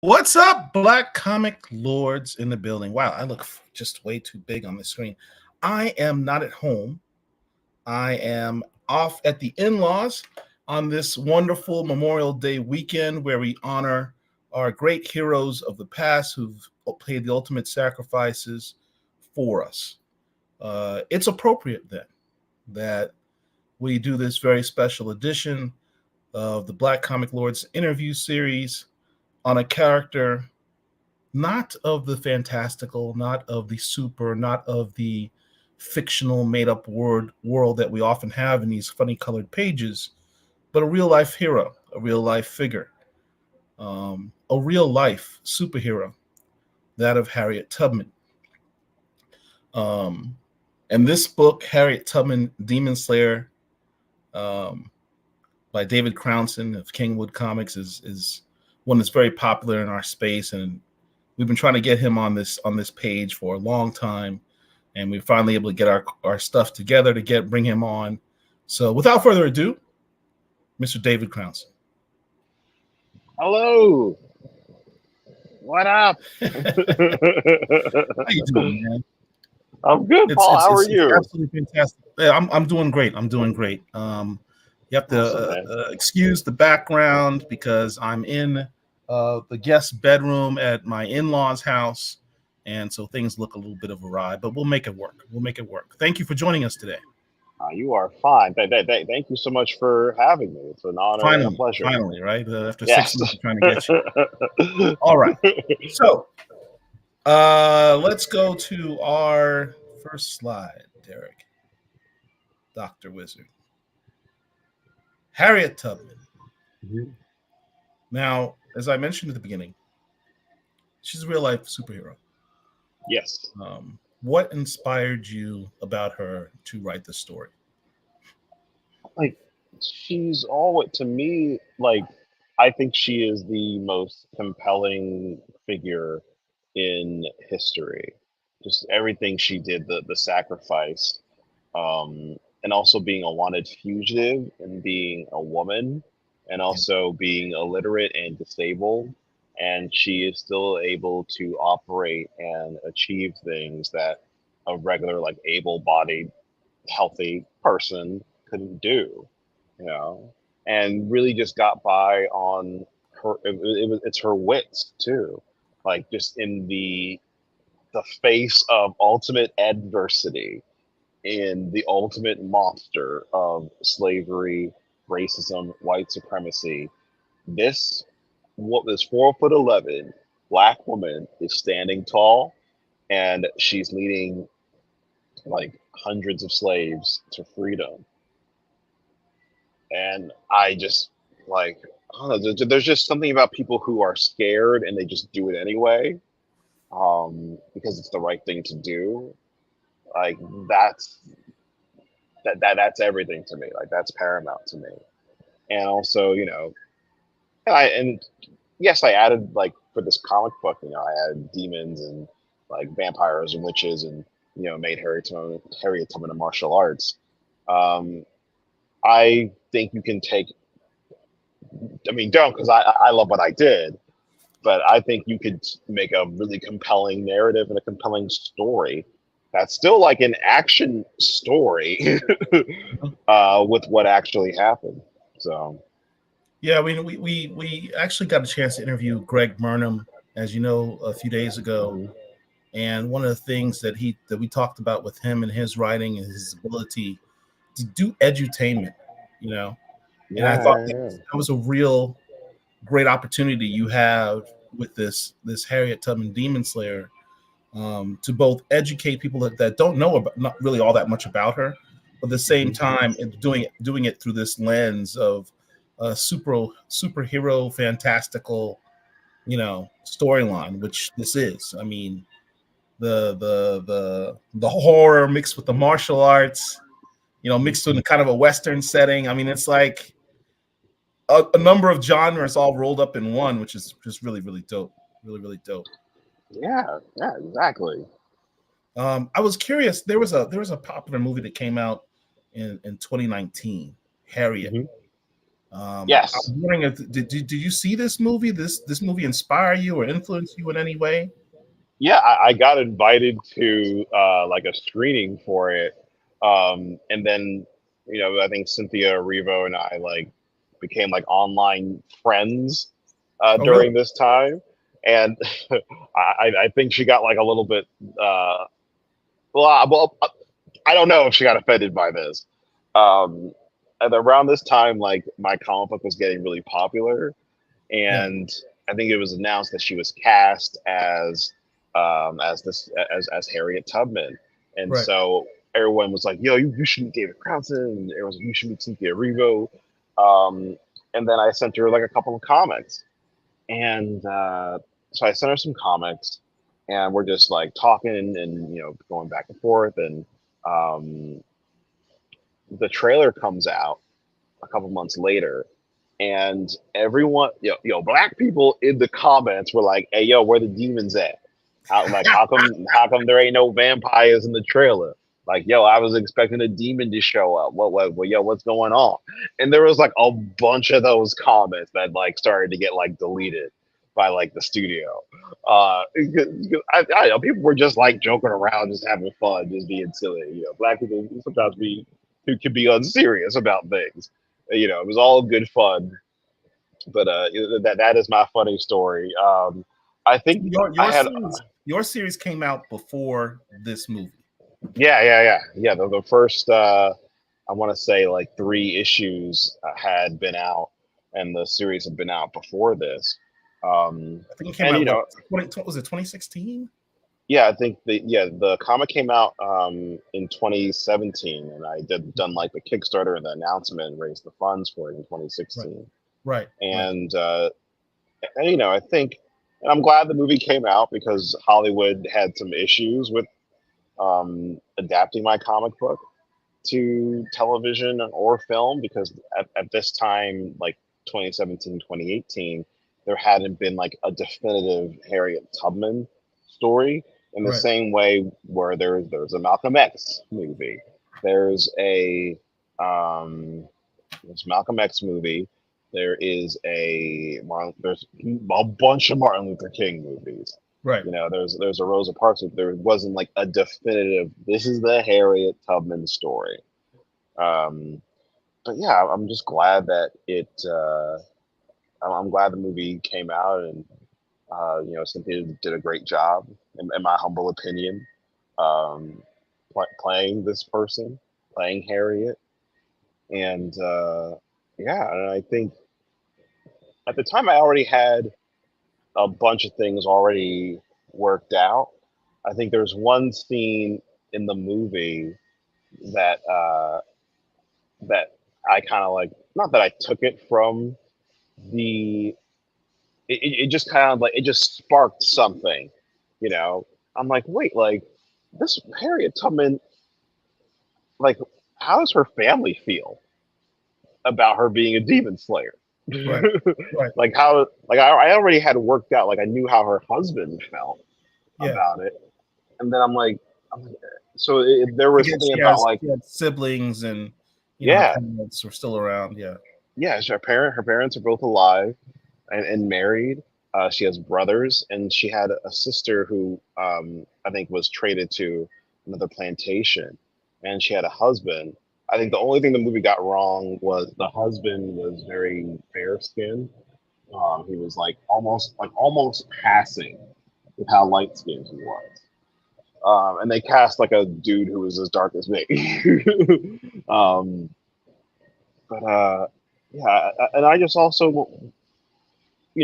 What's up, Black Comic Lords in the building? Wow, I look just way too big on the screen. I am not at home. I am off at the in laws on this wonderful Memorial Day weekend where we honor our great heroes of the past who've paid the ultimate sacrifices for us. It's appropriate then that we do this very special edition of the Black Comic Lords interview series on a character not of the fantastical, not of the super, not of the fictional made up world that we often have in these funny colored pages, but a real life hero, a real life figure, a real life superhero, that of Harriet Tubman. Um, and this book, Harriet Tubman, Demon Slayer, um, by David Crownson of Kingwood Comics, is one that's very popular in our space, and we've been trying to get him on this page for a long time, and we're finally able to get our stuff together to bring him on. So without further ado, Mr. David Crownson. Hello. What up? How you doing, man? I'm good, It's Paul. it's How are it's, it's you? absolutely fantastic. Yeah, I'm doing great. I'm doing great. You have to Awesome, man. excuse the background because I'm in the guest bedroom at my in-laws' house, and so things look a little bit of a ride, but we'll make it work. We'll make it work. Thank you for joining us today. You are fine. Thank you so much for having me. It's an honor and a Finally, pleasure. finally, right? After six Yes. months of trying to get you. All right. So let's go to our first slide, Derek, Dr. Wizard. Harriet Tubman. Mhm. Now, as I mentioned at the beginning, she's a real life superhero. Yes. What inspired you about her to write this story? Like she's always to me like I think she is the most compelling figure in history. Just everything she did, the sacrifice, and also being a wanted fugitive and being a woman and Yeah. also being illiterate and disabled. And she is still able to operate and achieve things that a regular, like able bodied, healthy person couldn't do, you know, and really just got by on it's her wits too. Like just in the face of ultimate adversity in the ultimate monster of slavery, racism, white supremacy. This what this 4'11" black woman is standing tall, and she's leading like hundreds of slaves to freedom. And I just like I don't know. There's just something about people who are scared and they just do it anyway, because it's the right thing to do. Like that's that's everything to me. Like that's paramount to me. And also, and yes, I added like for this comic book, I added demons and like vampires and witches, and made Harriet Tubman of martial arts. Um, I think you can take. I mean, don't because I love what I did, but I think you could make a really compelling narrative and a compelling story. That's still like an action story with what actually happened. So Yeah, we actually got a chance to interview Greg Burnham, as you know, a few days ago. mhm. And one of the things that we talked about with him and his writing and his ability to do edutainment, you know. And I thought Yeah, yeah, that was a real great opportunity you have with this Harriet Tubman Demon Slayer, to both educate people that don't know about not really all that much about her, but at the same mhm. time doing it through this lens of a superhero fantastical, storyline, which this is. I mean, the horror mixed with the martial arts, mixed in kind of a western setting. I mean, it's like a number of genres all rolled up in one, which is just really, really dope. Really, really dope. Yeah, yeah, exactly. I was curious. There was a popular movie that came out in 2019, Harriet. Hmm. I was Yes. wondering if did you see this movie? This movie inspire you or influence you in any way? Yeah, I got invited to like a screening for it, and then I think Cynthia Erivo and I like became like online friends Oh, really? during this time, and I think she got like a little bit well, I don't know if she got offended by this. Um, and around this time, like my comic book was getting really popular, Yeah, and I think it was announced that she was cast as Harriet Tubman, and right. so everyone was like, "Yo, you should meet David Crownson," and everyone was like, "You should meet Cynthia Erivo." Um, and then I sent her like a couple of comics, and so I sent her some comics, and we're just like talking and going back and forth, and um, the trailer comes out a couple months later, and everyone, black people in the comments were like, "Hey, yo, where the demons at? How come there ain't no vampires in the trailer? Like, yo, I was expecting a demon to show up. What's going on?" And there was like a bunch of those comments that like started to get like deleted by like the studio. 'Cause I know people were just like joking around, just having fun, just being silly. Black people sometimes who can be unserious about things. It was all good fun, but that is my funny story. I So think I your had series came out before this movie. yeah. The first I want to say like 3 issues had been out, and the series had been out before this. I think it came And out what 20, was it 2016? yeah, I think the comic came out in 2017, and I done like the Kickstarter and the announcement and raised the funds for it in Right, 2016. right, right, And I think, and I'm glad the movie came out because Hollywood had some issues with adapting my comic book to television or film because at this time, like 2017, 2018, there hadn't been like a definitive Harriet Tubman story in the right, same way where there's a Malcolm X movie. There's a there's Malcolm X movie. There's a bunch of Martin Luther King movies. right. There's a Rosa Parks. There wasn't like a definitive. This is the Harriet Tubman story. Um, but yeah, I'm just glad that I'm glad the movie came out, and Cynthia did a great job, in my humble opinion, um, playing this person, playing Harriet, and yeah, and I think at the time I already had a bunch of things already worked out. I think there's one scene in the movie that that I kind of like, not that I took it from the it just kind of like it just sparked something, you know. I'm like, wait, like this Harriet Tubman, like how does her family feel about her being a demon slayer? Right, right. Like how like I already had worked out, like I knew how her husband felt Yeah. about it, and then I'm like so there I was guess something about like she had siblings, and her yeah, parents were still around. Yeah. yeah, her parents are both alive and married. She has brothers, and she had a sister who I think was traded to another plantation, and she had a husband. I think the only thing the movie got wrong was the husband was very fair skinned. He was like almost passing with how light skinned he was. And they cast like a dude who was as dark as me. um, but yeah, and I just also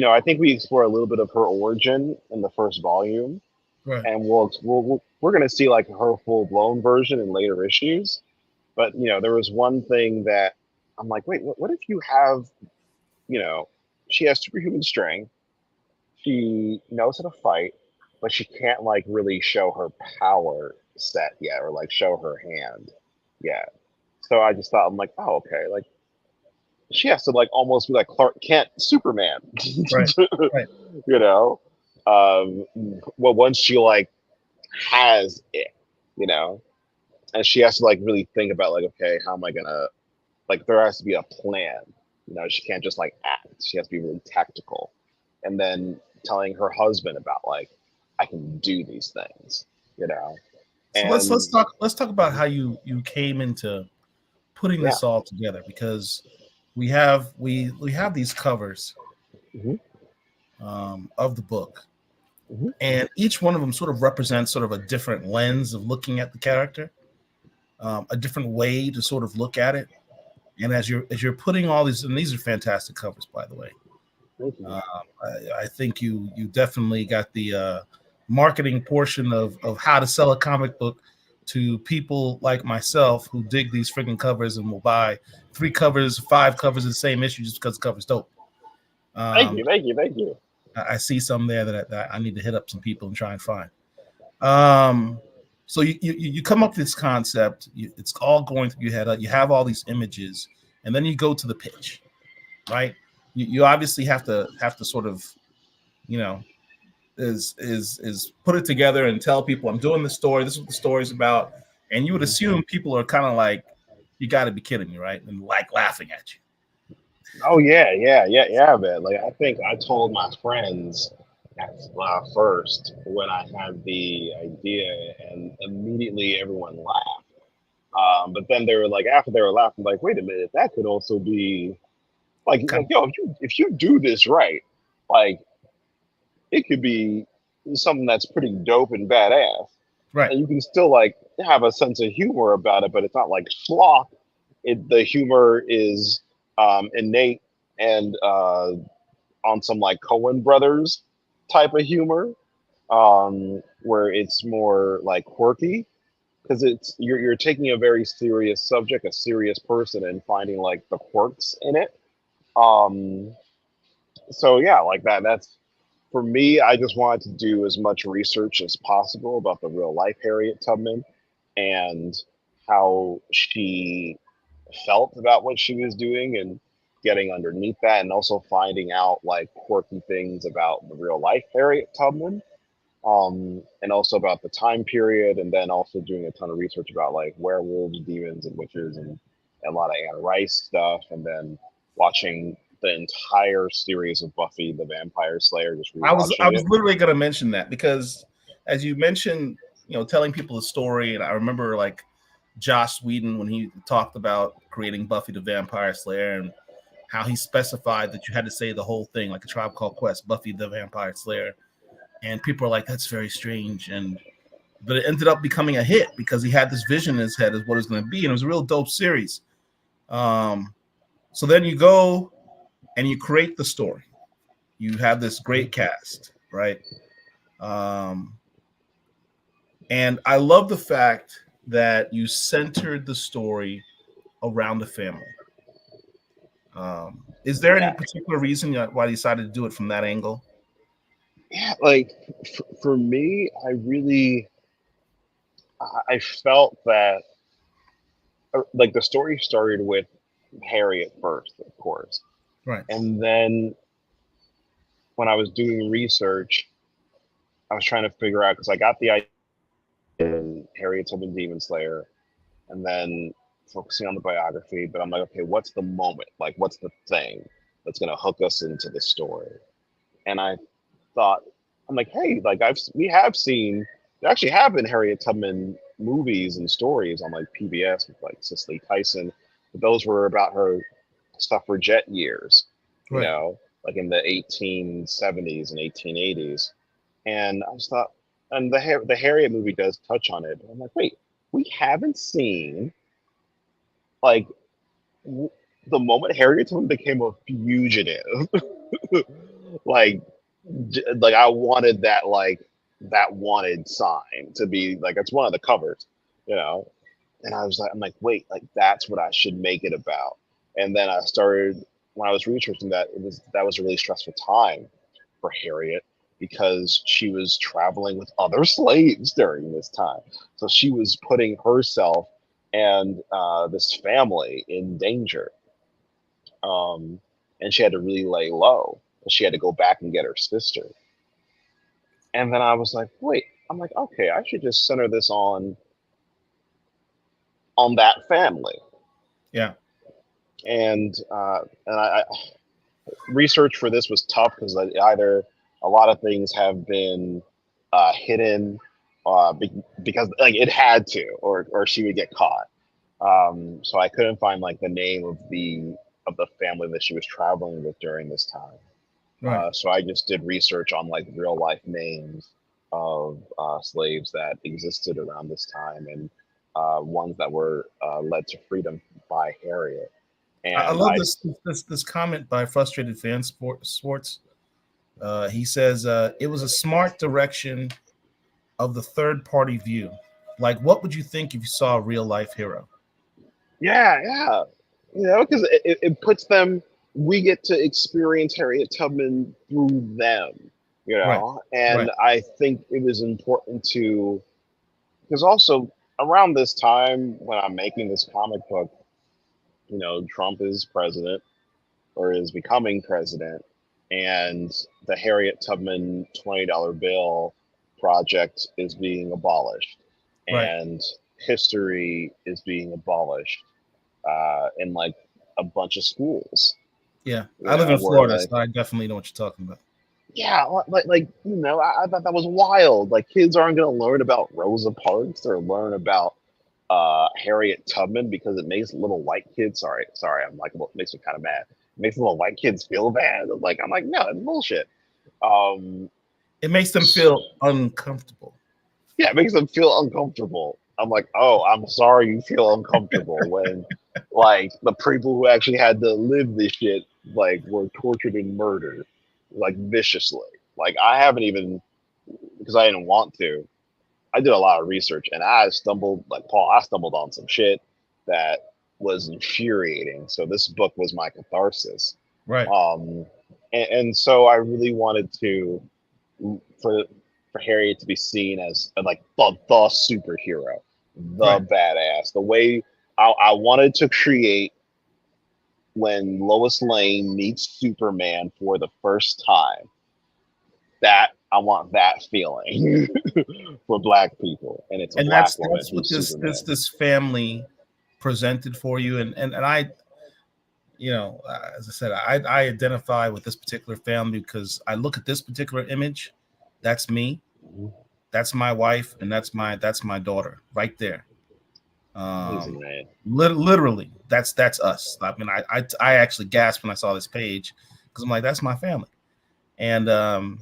I think we explore a little bit of her origin in the first volume, Right. and we're going to see like her full blown version in later issues. But there was one thing that I'm like, wait, what if you have, you know, she has superhuman strength, she knows how to fight, but she can't like really show her power set yet, or like show her hand yet. So I just thought, I'm like, oh, okay, like she has to like almost be like Clark Kent, Superman, Right. Right. you know. Um, well, once she like has it, you know, and she has to like really think about like, okay, how am I gonna like? There has to be a plan, You know, she can't just like act. She has to be really tactical. And then telling her husband about like, I can do these things, you know. So let's And talk about how you came into putting yeah. this all together, because we have these covers Hmm. of the book, Hmm. and each one of them sort of represents sort of a different lens of looking at the character, a different way to sort of look at it. And as you're putting all these, and these are fantastic covers, by the way. Thank you. Um, I think you definitely got the marketing portion of how to sell a comic book to people like myself who dig these freaking covers and will buy 3 covers, 5 covers of the same issue just because the cover's dope. Thank Um, you. Thank you. Thank you. I see some there that I need to hit up some people and try and find. Um, so you come up with this concept. It's all going through your head. You have all these images, and then you go to the pitch, right? You obviously have to sort of, you know, is put it together and tell people I'm doing the story. This is what the story's about, and you would Mhm. assume people are kind of like, you got to be kidding me, right? And like laughing at you. Oh yeah, yeah, yeah, yeah, man. Like I think I told my friends at first when I had the idea, and immediately everyone laughed. But then they were like, after they were laughing, like, wait a minute, that could also be like, Kind yo, if you do this right, like it could be something that's pretty dope and badass, of, right, and you can still like have a sense of humor about it, but it's not like schlock. The humor is innate and on some like Cohen Brothers type of humor, where it's more like quirky because it's you're taking a very serious subject, a serious person, and finding like the quirks in it. Um, so yeah, like that. That's for me. I just wanted to do as much research as possible about the real life Harriet Tubman and how she felt about what she was doing and getting underneath that, and also finding out like quirky things about the real life Harriet Tubman, and also about the time period, and then also doing a ton of research about like werewolves, demons, and witches, and a lot of Anne Rice stuff, and then watching the entire series of Buffy the Vampire Slayer, just I rewatching was it. literally going to mention that because as you mentioned, telling people the story, and I remember like Joss Whedon when he talked about creating Buffy the Vampire Slayer and how he specified that you had to say the whole thing, like a Tribe Called Quest, Buffy the Vampire Slayer, and people are like, that's very strange, and but it ended up becoming a hit because he had this vision in his head of what it was going to be, and it was a real dope series. Um, so then you go and you create the story. You have this great cast, right? Um, and I love the fact that you centered the story around the family. Is there any Yeah, particular reason why you decided to do it from that angle? yeah. Like for me, I really I felt that like the story started with Harriet first, of course, Right. and then when I was doing research, I was trying to figure out because I got the idea in Harriet Tubman Demon Slayer, and then focusing on the biography. But I'm like, okay, what's the moment? Like, what's the thing that's gonna hook us into the story? And I thought, I'm like, hey, like we have seen there actually have been Harriet Tubman movies and stories on like PBS with like Cicely Tyson. But those were about her suffragette years, you Right. know, like in the 1870s and 1880s. And I just thought, and the Harriet movie does touch on it. But I'm like, wait, we haven't seen like w- the moment Harriet Tubman became a fugitive, like like I wanted that that wanted sign to be like it's one of the covers, you know. And I was like, I'm like, wait, like that's what I should make it about. And then I started when I was researching that that was a really stressful time for Harriet because she was traveling with other slaves during this time. So she was putting herself and this family in danger. Um, and she had to really lay low. She had to go back and get her sister. And then I was like, wait, I'm like, okay, I should just center this on that family. Yeah. And research for this was tough because either a lot of things have been hidden because like it had to, or she would get caught. So I couldn't find like the name of the family that she was traveling with during this time. Right. So I just did research on like real life names of slaves that existed around this time, and ones that were led to freedom by Harriet. I And love this comment by Frustrated Fan Sports. He says it was a smart direction of the third party view. Like, what would you think if you saw a real life hero? yeah, yeah, because it puts them. We get to experience Harriet Tubman through them, Right. and Right. I think it was important to, because also around this time when I'm making this comic book, Trump is president or is becoming president, and the Harriet Tubman $20 bill project is being abolished, Right. and history is being abolished in like a bunch of schools, Yeah. I live in where Florida, like, so I definitely know what you're talking about. yeah, I thought that was wild. Like kids aren't going to learn about Rosa Parks or learn about Harriet Tubman because it makes little white kids. Sorry, I'm like, well, it makes me kind of mad. It makes little white kids feel bad. Like I'm like, no, it's bullshit. Um, It makes them feel uncomfortable. yeah, it makes them feel uncomfortable. I'm like, oh, I'm sorry you feel uncomfortable when like the people who actually had to live this shit like were tortured and murdered like viciously. Like I haven't even, because I didn't want to. I did a lot of research and I stumbled like Paul. I stumbled on some shit that was infuriating. So this book was my catharsis. Right. Um, and so I really wanted to for for Harriet to be seen as like the superhero, the Right. badass. The way I wanted to create when Lois Lane meets Superman for the first time. That I want that feeling for black people, and it's a And black woman that's what who's Superman. this family presented for you. And I, as I said, I identify with this particular family because I look at this particular image. That's me. That's my wife, and that's my daughter right there. Amazing, Um, man. literally, that's us. I mean, I actually gasped when I saw this page because I'm like, that's my family. And then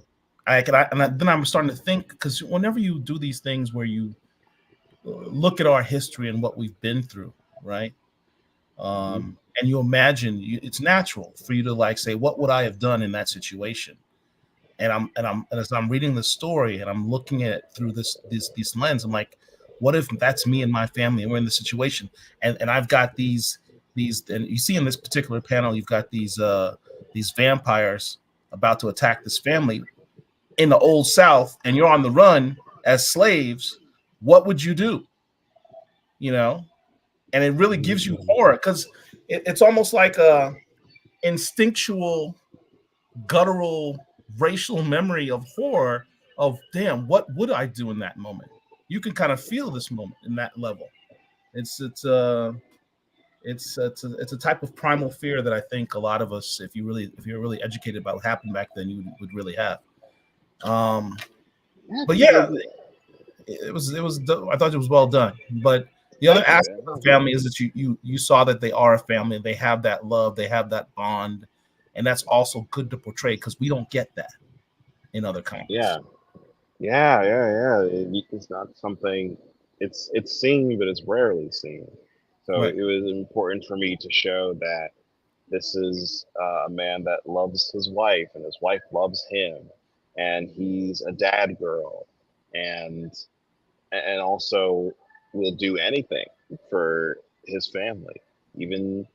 I'm starting to think because whenever you do these things where you look at our history and what we've been through, right? Mhm. And you imagine it's natural for you to like say, what would I have done in that situation? And as I'm reading the story and I'm looking at it through this lens, I'm like, what if that's me and my family and we're in the situation and I've got these and you see in this particular panel you've got these vampires about to attack this family in the old South and you're on the run as slaves. What would you do? You know, and it really gives you Mhm. horror because it's almost like a instinctual, guttural, racial memory of horror of damn, what would I do in that moment? You can kind of feel this moment in that level. It's a type of primal fear that I think a lot of us, if you're really educated about what happened back then, you would really have. Um, Yeah, but 'cause yeah, it was I thought it was well done. But the other thank you, aspect man. of Thank you. family is that you saw that they are a family. They have that love. They have that bond, and that's also good to portray because we don't get that in other comics. Yeah, yeah. It's not something. It's seen, but it's rarely seen. So Right. it was important for me to show that this is a man that loves his wife, and his wife loves him, and he's a dad girl, and also will do anything for his family. Even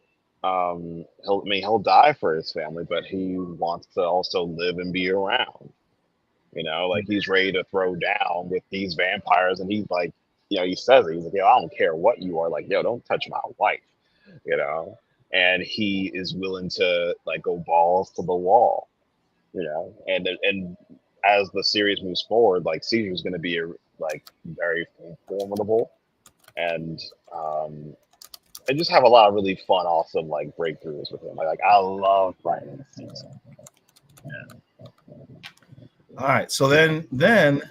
he'll die for his family, but he wants to also live and be around. Like he's ready to throw down with these vampires, and he's like, he says it. He's like, yo, I don't care what you are. Like, yo, don't touch my wife. You know, and he is willing to like go balls to the wall. And as the series moves forward, like Caesar is going to be like very formidable, and um, I just have a lot of really fun, awesome like breakthroughs with him. Like I love writing this season. All right. So then the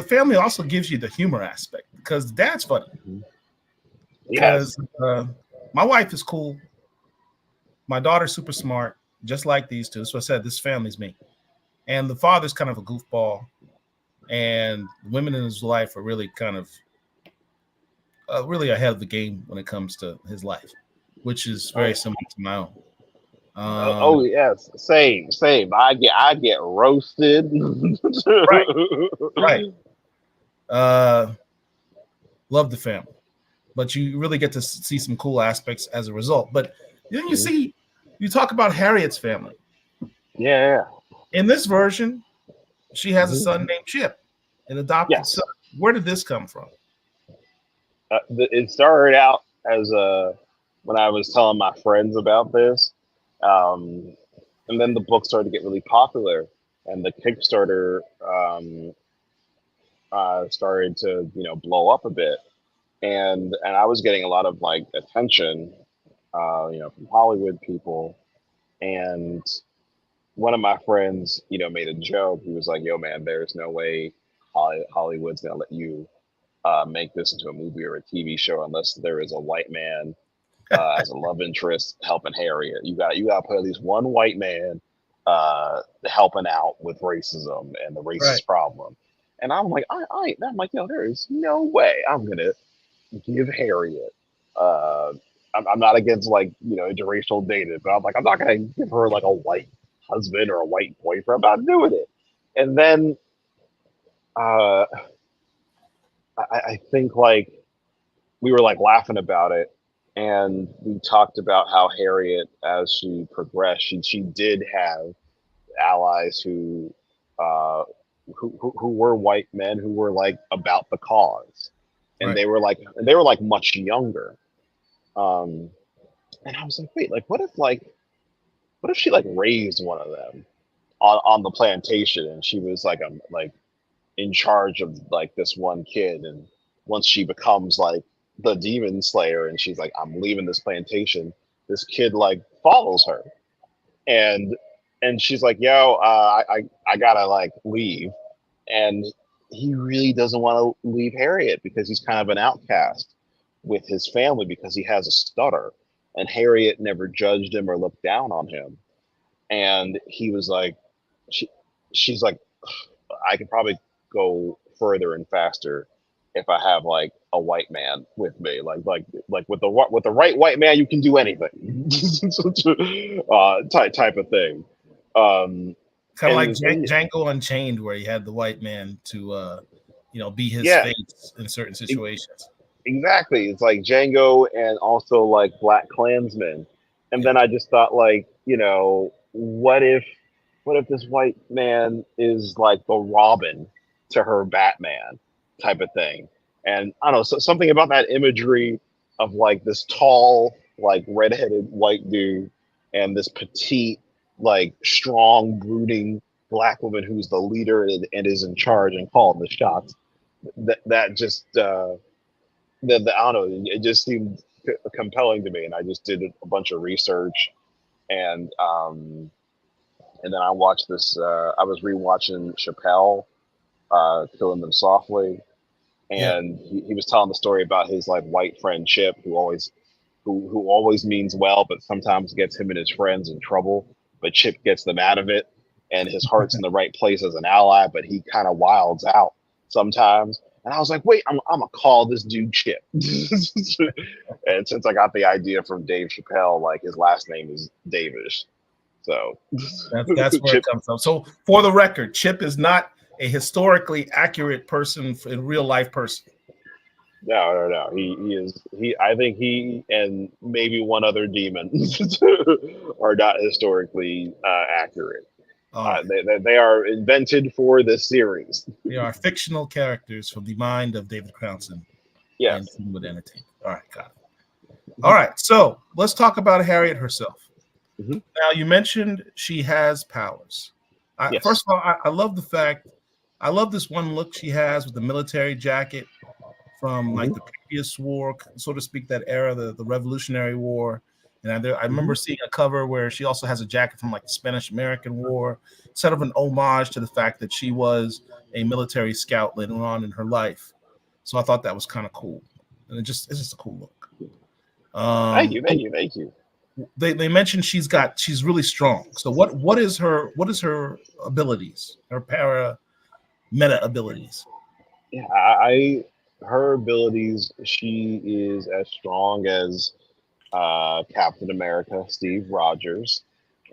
family also gives you the humor aspect because dad's funny. Yes. Because my wife is cool. My daughter's super smart, just like these two. So I said, this family's me. And the father's kind of a goofball. And the women in his life are really kind of really ahead of the game when it comes to his life, which is very similar to my own. Oh yes, same. I get roasted. Right, right. Love the family, but you really get to see some cool aspects as a result. But then you talk about Harriet's family. Yeah. In this version, she has a Mm-hmm. son named Chip, an adopted Yes. son. Where did this come from? It started out as when I was telling my friends about this, um, and then the book started to get really popular, and the Kickstarter started to blow up a bit, and I was getting a lot of like attention, from Hollywood people, and one of my friends, made a joke. He was like, "Yo, man, there's no way Hollywood's gonna let you make this into a movie or a TV show unless there is a white man as a love interest helping Harriet. You got to put at least one white man helping out with racism and the Right. racist problem." And I'm like, I'm like, there is no way I'm gonna give Harriet. Uh, I'm not against like interracial dating, but I'm like, I'm not gonna give her like a white husband or a white boyfriend. I'm not doing it. And then uh, I think like we were like laughing about it, and we talked about how Harriet, as she progressed, she did have allies uh, who were white men who were like about the cause, and Right. they were like much younger. Um, and I was like, wait, like what if she like raised one of them on the plantation, and she was like in charge of like this one kid, and once she becomes like the demon slayer and she's like, I'm leaving this plantation, this kid like follows her, and she's like, yo, I gotta like leave, and he really doesn't want to leave Harriet because he's kind of an outcast with his family because he has a stutter, and Harriet never judged him or looked down on him, and he was like, she she's like, I could probably go further and faster if I have like a white man with me. Like with the right white man, you can do anything. Type of thing. Um, Kind of like and Django Unchained, where he had the white man to be his yeah, face in certain e- situations. exactly. It's like Django and also like Black Klansman. And Yeah. then I just thought like, what if this white man is like the Robin to her Batman type of thing? And I don't know, something about that imagery of like this tall, like redheaded white dude and this petite, like strong, brooding black woman who's the leader and is in charge and calling the shots. That just I don't know, it just seemed compelling to me, and I just did a bunch of research, and then I watched this. I was rewatching Chappelle, Killing Them Softly, Yeah. and he was telling the story about his like white friend Chip, who always means well, but sometimes gets him and his friends in trouble. But Chip gets them out of it, and his heart's in the right place as an ally, but he kind of wilds out sometimes. And I was like, wait, I'm gonna call this dude Chip. And since I got the idea from Dave Chappelle, like his last name is Davis, so That's where it Chip. comes from. So, for the record, Chip is not a historically accurate person in real life person. No. He is. I think he and maybe one other demon are not historically accurate. All right. They are invented for this series. They are fictional characters from the mind of David Crownson and Yes. Kingwood Entertainment. All right, got it. All right, so let's talk about Harriet herself. Mhm. Now, you mentioned she has powers. First Yes. of all, I love the fact, I love this one look she has with the military jacket, from like Hmm. the previous war, so to speak, that era, the Revolutionary War. And I Hmm. remember seeing a cover where she also has a jacket from like the Spanish American War, sort of an homage to the fact that she was a military scout later on in her life. So I thought that was kind of cool, and it's just a cool look. Thank you, So thank you, thank you. they mentioned she's really strong. So what is her abilities, her para meta abilities? Yeah, her abilities. She is as strong as Captain America, Steve Rogers,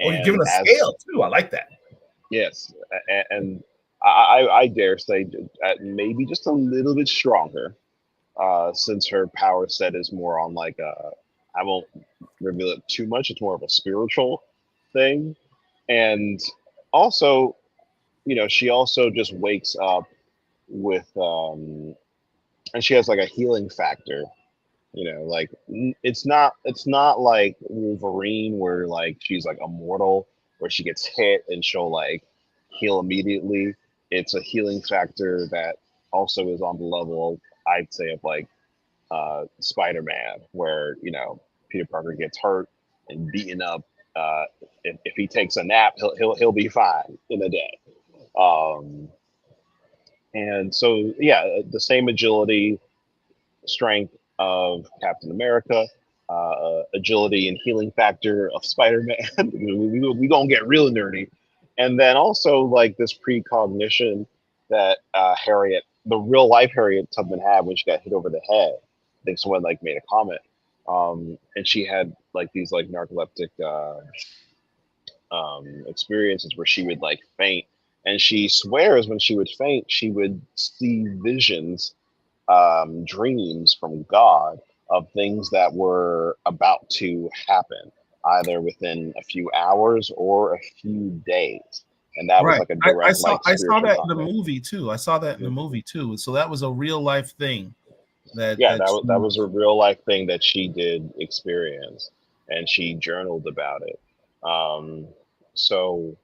Oh, you're and giving a as scale too. I like that. yes, and I dare say maybe just a little bit stronger, since her power set is more on like I won't reveal it too much. It's more of a spiritual thing, and also, she also just wakes up with and she has like a healing factor. Like it's not like Wolverine where like she's like immortal, where she gets hit and she'll like heal immediately. It's a healing factor that also is on the level, I'd say, of like Spider-Man, where Peter Parker gets hurt and beaten up. Uh, if he takes a nap, he'll be fine in a day. Um, and so yeah, the same agility, strength of Captain America, agility and healing factor of Spider-Man. We gonna get real nerdy, and then also like this precognition that the real life Harriet Tubman had when she got hit over the head. I think someone like made a comment, and she had like these like narcoleptic experiences where she would like faint, and she swears when she would faint, she would see visions, dreams from God of things that were about to happen, either within a few hours or a few days. And that was Right. like a direct, like, I saw spiritual that in the contact. movie too. I saw that in the Mhm. movie too. So that was a real life thing Yeah, that that she was a real life thing that she did experience, and she journaled about it. Um, so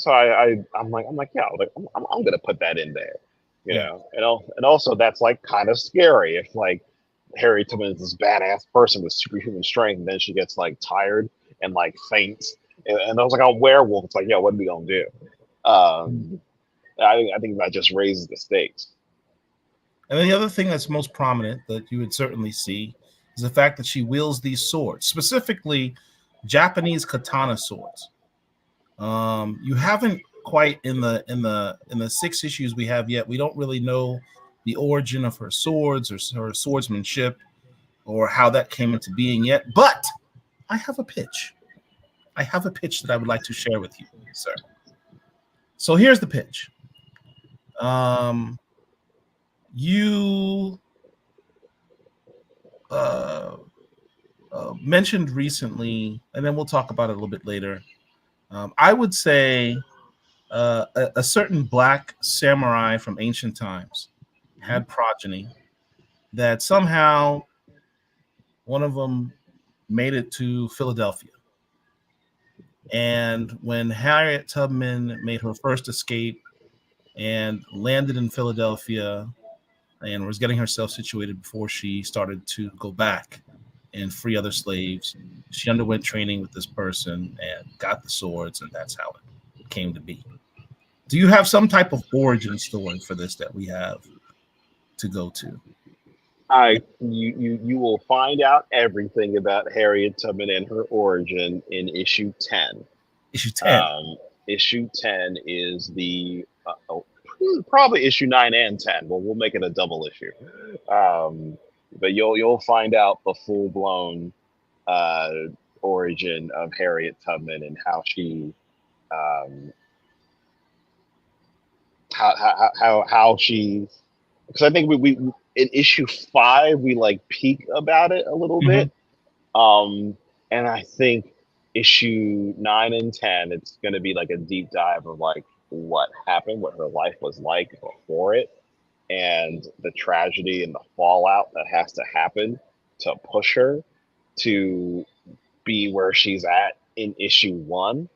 I'm like, yeah, like I'm gonna put that in there, yeah. and also that's like kind of scary if like Harry Tubman is this badass person with superhuman strength, and then she gets like tired and like faints, and I was like a werewolf. It's like, yo, what are we gonna do? Um, I think that just raises the stakes. And then the other thing that's most prominent that you would certainly see is the fact that she wields these swords, specifically Japanese katana swords. You haven't quite in the 6 issues we have yet. We don't really know the origin of her swords or her swordsmanship or how that came into being yet. But I have a pitch. I have a pitch that I would like to share with you, sir. So here's the pitch. Um, you uh, mentioned recently, and then we'll talk about it a little bit later. I would say a certain black samurai from ancient times had progeny that somehow one of them made it to Philadelphia. And when Harriet Tubman made her first escape and landed in Philadelphia and was getting herself situated before she started to go back and free other slaves, she underwent training with this person and got the swords, and that's how it came to be. Do you have some type of origin story for this that we have to go to? You will find out everything about Harriet Tubman and her origin in issue 10. Issue 10. Um, issue 10 is the probably issue 9 and 10. Well, we'll make it a double issue. But you'll find out the full blown uh, origin of Harriet Tubman and how she um, how she, because I think we in issue 5 we like peek about it a little Mm-hmm. bit. And I think issue 9 and 10, it's going to be like a deep dive of like what happened, what her life was like before it, and the tragedy and the fallout that has to happen to push her to be where she's at in issue 1.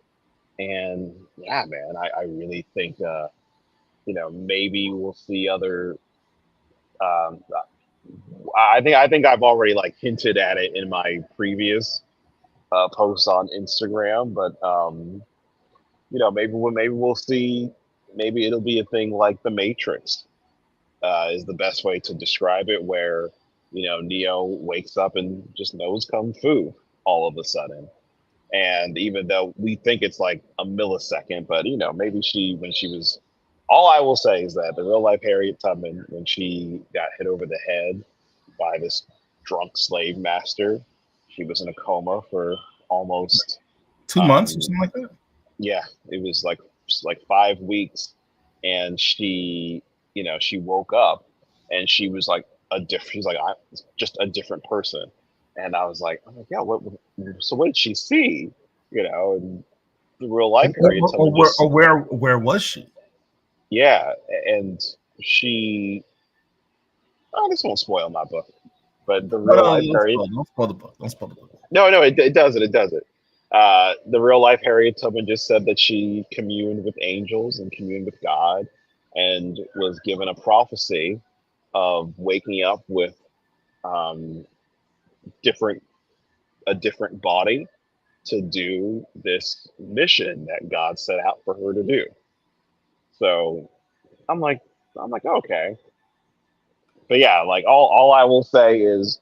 And yeah, man, I really think maybe we'll see other Um, I think I've already like hinted at it in my previous posts on Instagram, but maybe we'll see. Maybe it'll be a thing like the Matrix is the best way to describe it, where Neo wakes up and just knows kung fu all of a sudden. And even though we think it's like a millisecond, but maybe when she was, all I will say is that the real life Harriet Tubman, when she got hit over the head by this drunk slave master, she was in a coma for almost, 2 months or um, something like that. yeah, it was like 5 weeks, and she woke up, and she was like she's like I'm just a different person, and I'm like, yeah, so what did she see? And the real life Harriet Tubman just, Where was she? yeah, and she, oh, this won't spoil my book, but the No, real no, life Harriet, don't spoil the book. Don't spoil the book. no, it doesn't, it doesn't. The real life Harriet Tubman just said that she communed with angels and communed with God, and was given a prophecy of waking up with um, different a different body to do this mission that God set out for her to do. So I'm like okay, but yeah, like all I will say is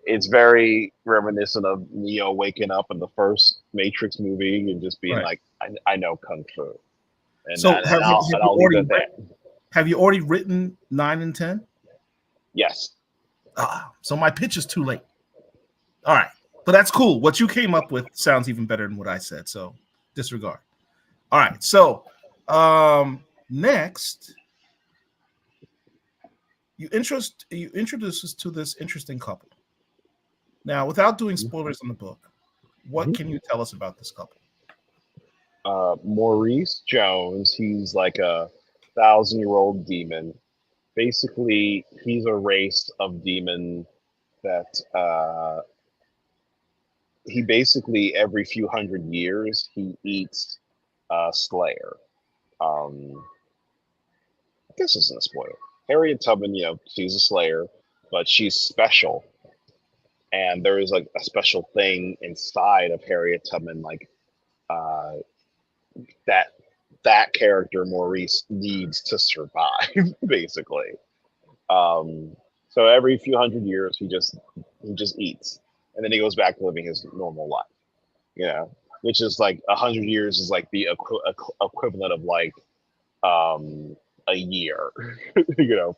it's very reminiscent of Neo waking up in the first Matrix movie and just being Right. like, I know kung fu, and So I'll leave it at that. have you already written 9 and 10? Yes. So my pitch is too late. All right, but that's cool. What you came up with sounds even better than what I said. So disregard. All right. So next, you introduce us to this interesting couple. Now, without doing spoilers in the book, what can you tell us about this couple? Maurice Jones, he's like a 1,000-year-old demon. Basically, he's a race of demon that he basically every few hundred years he eats a slayer. I guess this isn't a spoiler. Harriet Tubman, she's a slayer, but she's special, and there is like a special thing inside of Harriet Tubman, like uh, that character Maurice needs to survive, basically. Um, so every few hundred years, he just eats, and then he goes back to living his normal life. Which is like 100 years is like the equivalent of like a year,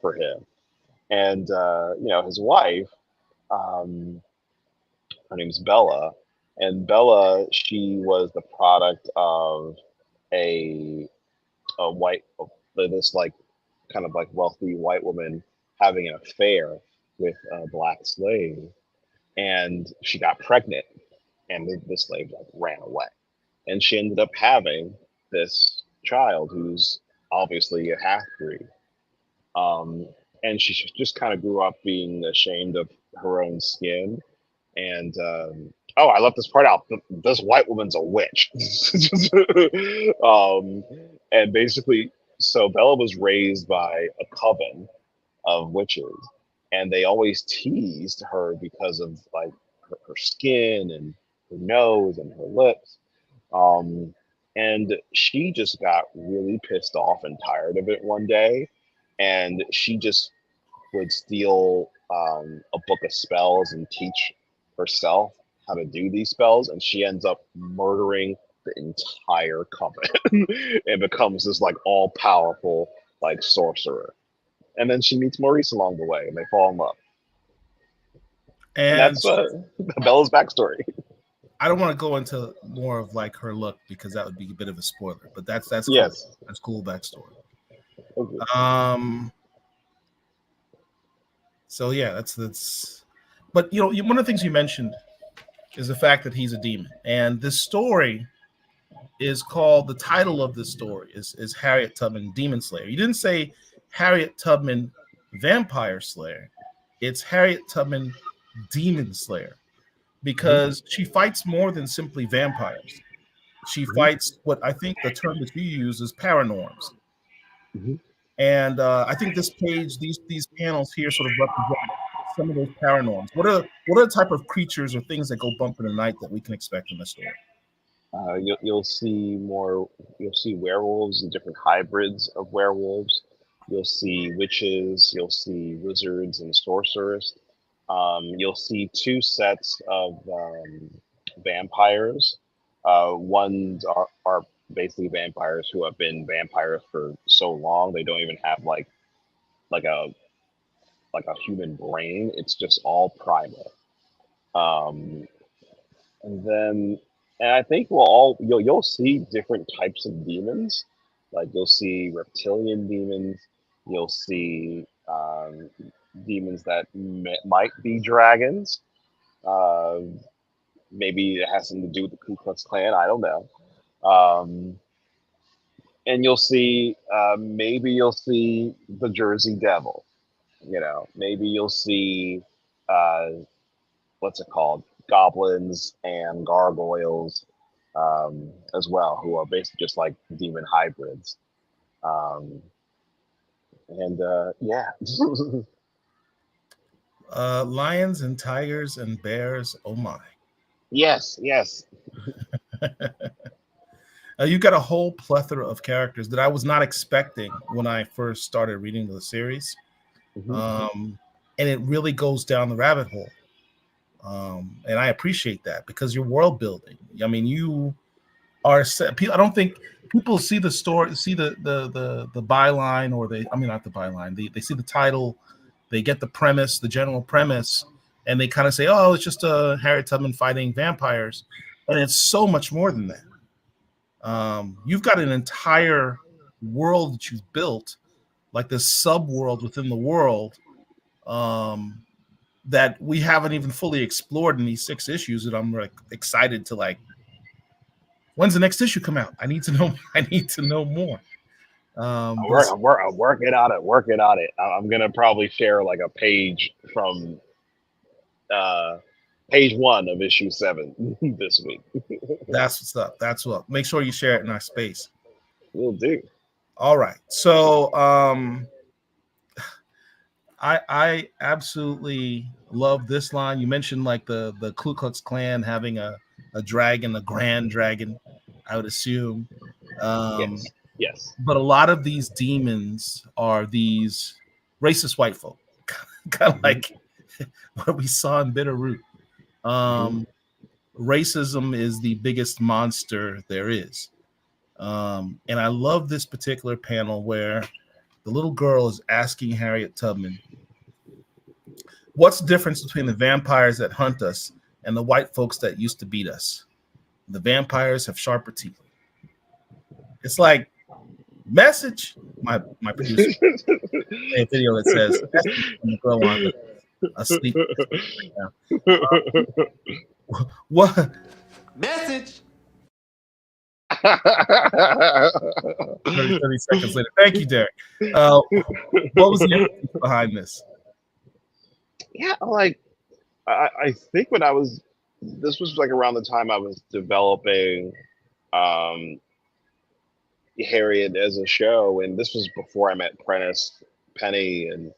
for him. And his wife, um, her name's Bella, and Bella, she was the product of a white, this like kind of like wealthy white woman having an affair with a black slave, and she got pregnant, and the slave like ran away, and she ended up having this child who's obviously a half breed. Um, and she just kind of grew up being ashamed of her own skin. And oh, I left this part out. This white woman's a witch. um, and basically, so Bella was raised by a coven of witches, and they always teased her because of like her skin and her nose and her lips. Um, and she just got really pissed off and tired of it one day, and she just would steal a book of spells and teach herself how to do these spells, and she ends up murdering the entire coven and becomes this like all powerful like sorcerer. And then she meets Maurice along the way, and they fall in love. And And that's Bella's backstory. I don't want to go into more of like her look because that would be a bit of a spoiler. But that's cool. Yes. That's cool backstory. Okay. So yeah, that's. But one of the things you mentioned is the fact that he's a demon, and this story is called. The title of this story is Harriet Tubman, Demon Slayer. You didn't say Harriet Tubman, Vampire Slayer. It's Harriet Tubman, Demon Slayer, because she fights more than simply vampires. She fights what I think the term that you use is paranorms. And I think this page, these panels here, sort of represent some of those paranorms. What are the type of creatures or things that go bump in the night that we can expect in the story? You'll see more. You'll see werewolves and different hybrids of werewolves. You'll see witches. You'll see wizards and sorcerers. You'll see two sets of vampires. Ones are basically vampires who have been vampires for so long they don't even have like a like a human brain. It's just all primal. Um, and then and I think you'll see different types of demons. Like you'll see reptilian demons. You'll see demons that might be dragons. Uh, Maybe it has something to do with the Ku Klux Klan. I don't know. Um, and maybe you'll see the Jersey Devil. Maybe you'll see uh, what's it called? Goblins and gargoyles as well, who are basically just like demon hybrids. Um, and yeah, Lions and tigers and bears. Oh my! yes, yes. You got a whole plethora of characters that I was not expecting when I first started reading the series, Mhm. and it really goes down the rabbit hole. And I appreciate that because you're world building. I mean, you are. I don't think people see the story, see the byline, or I mean, not the byline. They see the title, they get the premise, the general premise, and they kind of say, "Oh, it's just a Harriet Tubman fighting vampires," and it's so much more than that. You've got an entire world that you've built, like this sub world within the world, um, that we haven't even fully explored in these 6 issues. And I'm like excited to like, when's the next issue come out? I need to know. I need to know more. But it's I'm working on it. Working on it. I'm gonna probably share like a page from uh, page 1 of issue 7 this week. That's what's up. That's what. Make sure you share it in our space. Will do. All right. So I absolutely love this line. You mentioned like the Ku Klux Klan having a dragon, a grand dragon, I would assume. Um, Yes. Yes. but a lot of these demons are these racist white folk, kind of Hmm. like what we saw in Bitterroot. Hmm. Um, Racism is the biggest monster there is. And I love this particular panel where the little girl is asking Harriet Tubman, what's the difference between the vampires that hunt us and the white folks that used to beat us? The vampires have sharper teeth. It's like, message. My producer made a video that says, message from the girl on asleep right now. What? Message. 30 seconds later. Thank you, Derek. What was the emphasis behind this? Yeah, like I think this was like around the time I was developing um, Harriet as a show, and this was before I met Prentice Penny and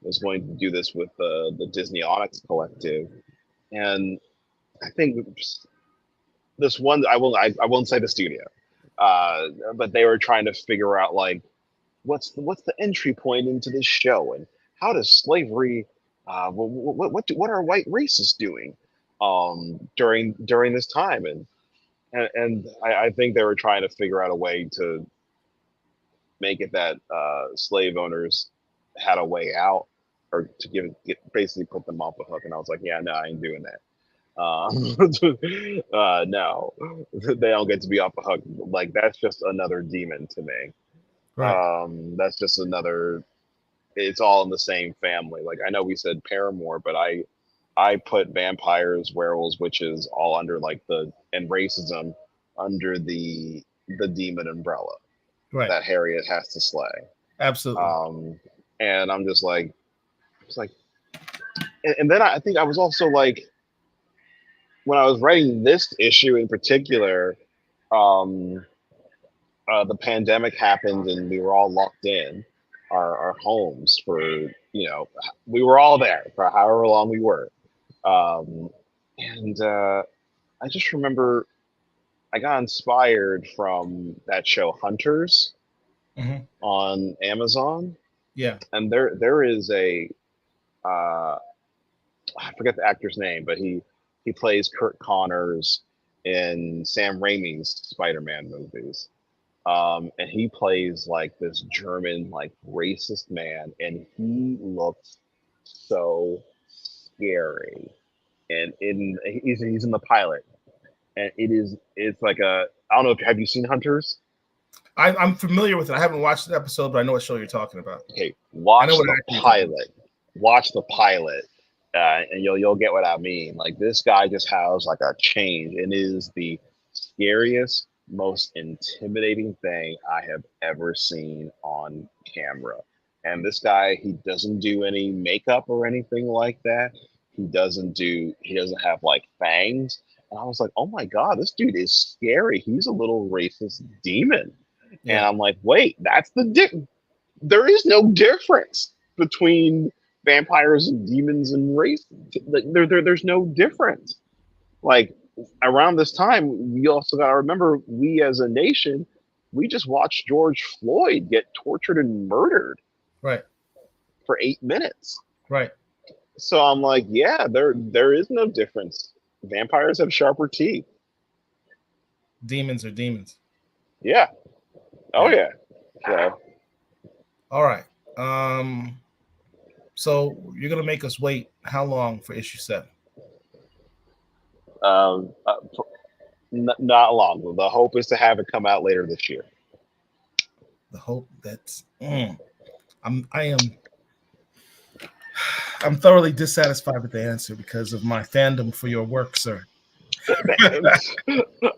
was going to do this with the Disney Onyx Collective. And I think this one I won't say the studio, but they were trying to figure out like what's the entry point into this show and how does slavery what are white racists doing during this time and I think they were trying to figure out a way to make it that slave owners had a way out or to basically put them off the hook, and I was like, yeah, no, I ain't doing that. No, they don't get to be off the hook. Like that's just another demon to me. Right. That's just another. It's all in the same family. Like I know we said Paramore, but I put vampires, werewolves, witches all under like and racism under the demon umbrella Right. that Harriet has to slay. Absolutely. And I'm just like, it's like, and then I think I was also like, when I was writing this issue in particular, the pandemic happened and we were all locked in. our homes for, we were all there for however long we were. Um, and I just remember I got inspired from that show Hunters Hmm. on Amazon, Yeah. and there is a uh, I forget the actor's name, but he plays Kurt Connors in Sam Raimi's Spider-Man movies. And he plays like this German, like racist man, and he looks so scary. And he's in the pilot, and it's like I don't know if have you seen Hunters? I'm familiar with it. I haven't watched the episode, but I know what show you're talking about. Okay, I know watch what the actor you're talking about. pilot. Watch the pilot, and you'll get what I mean. Like this guy just has like a change, and it is the scariest, most intimidating thing I have ever seen on camera. And this guy, he doesn't do any makeup or anything like that. He doesn't have like fangs. And I was like, oh my God, this dude is scary. He's a little racist demon. And Yeah. I'm like, wait, there is no difference between vampires and demons and race. Like, there's no difference. Like around this time, we also got to remember, we as a nation, we just watched George Floyd get tortured and murdered Right. for 8 minutes. Right. So I'm like, yeah, there is no difference. Vampires have sharper teeth. Demons are demons. Yeah. Oh Yeah. yeah. So All right. So you're gonna make us wait how long for issue 7? um, uh, not long. The hope is to have it come out later this year. The hope that's I'm thoroughly dissatisfied with the answer because of my fandom for your work, sir.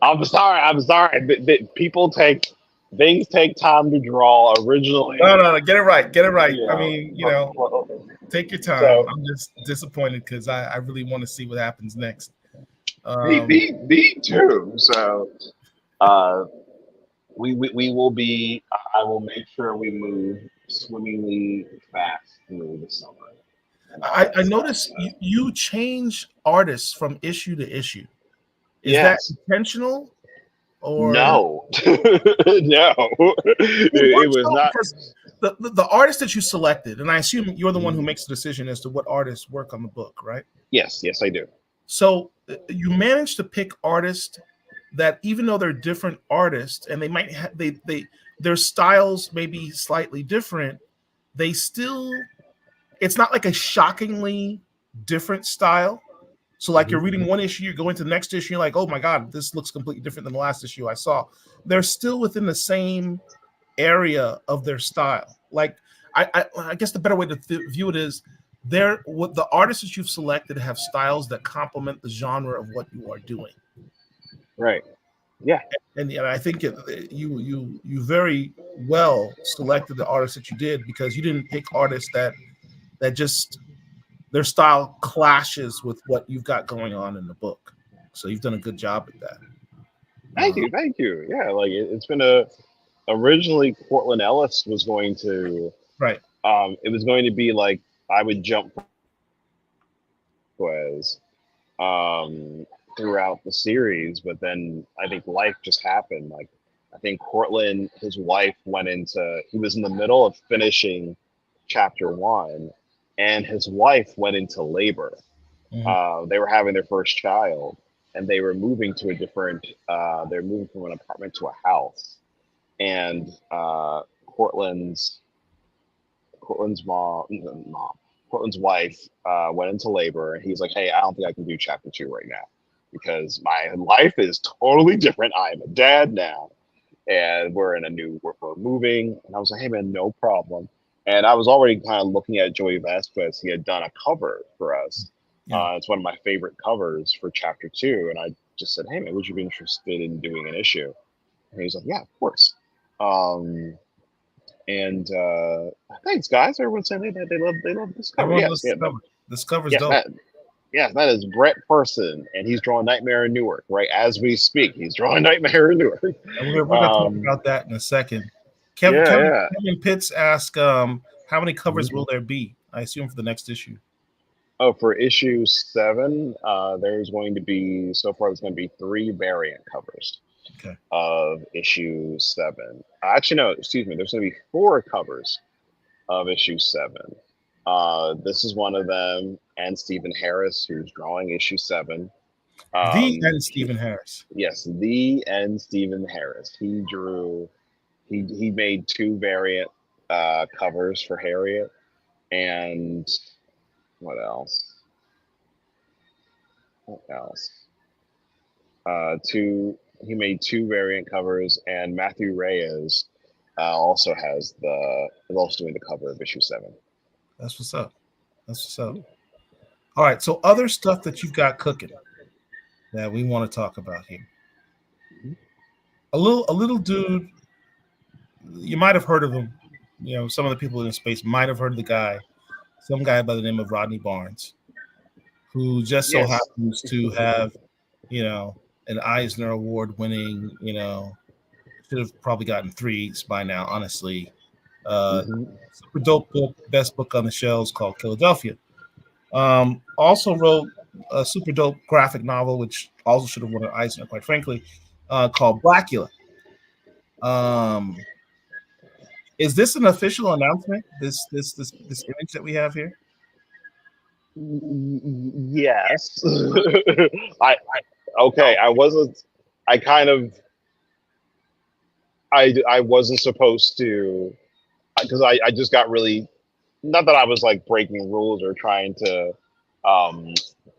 I'm sorry. People take things take time to draw. Originally, No, get it right. Get it right. you I know, mean, take your time. so I'm just disappointed because I really want to see what happens next. me too. So, uh, we will be. I will make sure we move swimmingly fast through the summer. And all I that stuff. noticed you change artists from issue to issue. Is that Yes. intentional or No. No. It was not. because the artist that you selected, and I assume you're the one who makes the decision as to what artists work on the book, right? Yes, I do. So you managed to pick artists that, even though they're different artists and they might have their styles may be slightly different, they still, it's not like a shockingly different style. So like you're reading one issue, you go into the next issue, you're like, oh my God, this looks completely different than the last issue I saw. They're still within the same area of their style. Like I guess the better way to view it is what the artists that you've selected have styles that complement the genre of what you are doing. Right. Yeah. And I think you very well selected the artists that you did, because you didn't pick artists that just their style clashes with what you've got going on in the book. So you've done a good job at that. Thank you. Yeah, like it's been originally Cortland Ellis was going to Right. it was going to be like I would jump was throughout the series, but then I think life just happened. Like I think Cortland, his wife he was in the middle of finishing chapter 1, and his wife went into labor. They were having their first child, and they were moving to a different they're moving from an apartment to a house. And Cortland's Cortland's wife went into labor, and he's like, hey, I don't think I can do chapter 2 right now because my life is totally different. I'm a dad now, and we're moving. And I was like, hey man, no problem. And I was already kind of looking at Joey Vasquez. He had done a cover for us. Yeah. It's one of my favorite covers for chapter 2. And I just said, hey man, would you be interested in doing an issue? And he was like, yeah, of course. And thanks guys. Everyone's saying they love this cover. Everyone Yes, loves yeah, this cover. This cover's yes, dope. that is Brett Person, and he's drawing Nightmare in Newark right as we speak. He's drawing Nightmare in Newark. And we're going to talk about that in a second. Kevin, Yeah, Kevin, yeah. Kevin Pitts asked, how many covers Mhm. will there be? I assume for the next issue. Oh, for issue 7, there's going to be so far. There's going to be 3 variant covers Okay. of issue 7. Actually, no, excuse me. There's going to be 4 covers of issue 7. This is one of them, and Stephen Harris, who's drawing issue 7. The and He, Stephen Harris. yes, the and Stephen Harris. He drew. He made 2 variant covers for Harriet, and what else? What else? Two. He made 2 variant covers, and Matthew Reyes also is also doing the cover of issue 7. That's what's up. That's what's up. All right. So other stuff that you've got cooking that we want to talk about here. A little dude. You might have heard of him. You know, some of the people in the space might have heard of the guy. Some guy by the name of Rodney Barnes, who just so Yes. happens to have, you know, an Eisner Award winning, you know, should have probably gotten 3 by now, honestly. Hmm. Super dope book, best book on the shelves called Philadelphia. Also wrote a super dope graphic novel, which also should have won an Eisner, quite frankly, called Blackula. Um, is this an official announcement? This image that we have here? Yes. I okay. I wasn't. I kind of. I wasn't supposed to, because I just got really, not that I was like breaking rules or trying to um,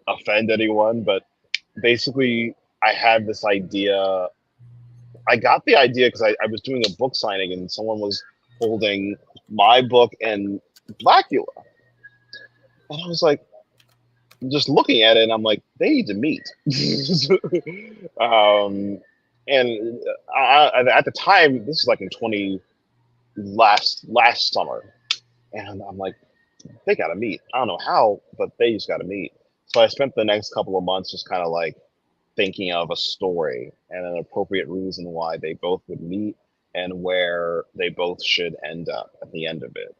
offend anyone, but basically I had this idea. I got the idea because I was doing a book signing and someone was holding my book and Blackula, and I was like, just looking at it, and I'm like, they need to meet. um, and at the time, this is like in 20 last summer, and I'm like, they got to meet. I don't know how, but they just got to meet. So I spent the next couple of months just kind of like thinking of a story and an appropriate reason why they both would meet and where they both should end up at the end of it.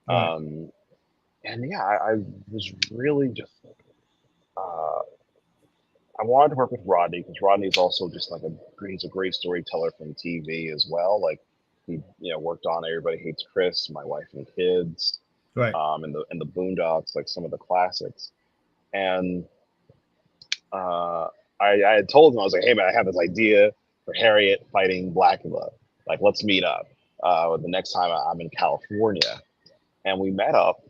Right. Um, and yeah, I was really just uh, I wanted to work with Rodney because Rodney's also just like he's a great storyteller from TV as well. Like he worked on Everybody Hates Chris, My Wife and Kids, Right. and the Boondocks, like some of the classics. And I had told him, I was like, hey man, I have this idea for Harriet fighting Blackula. Like let's meet up the next time I'm in California. And we met up.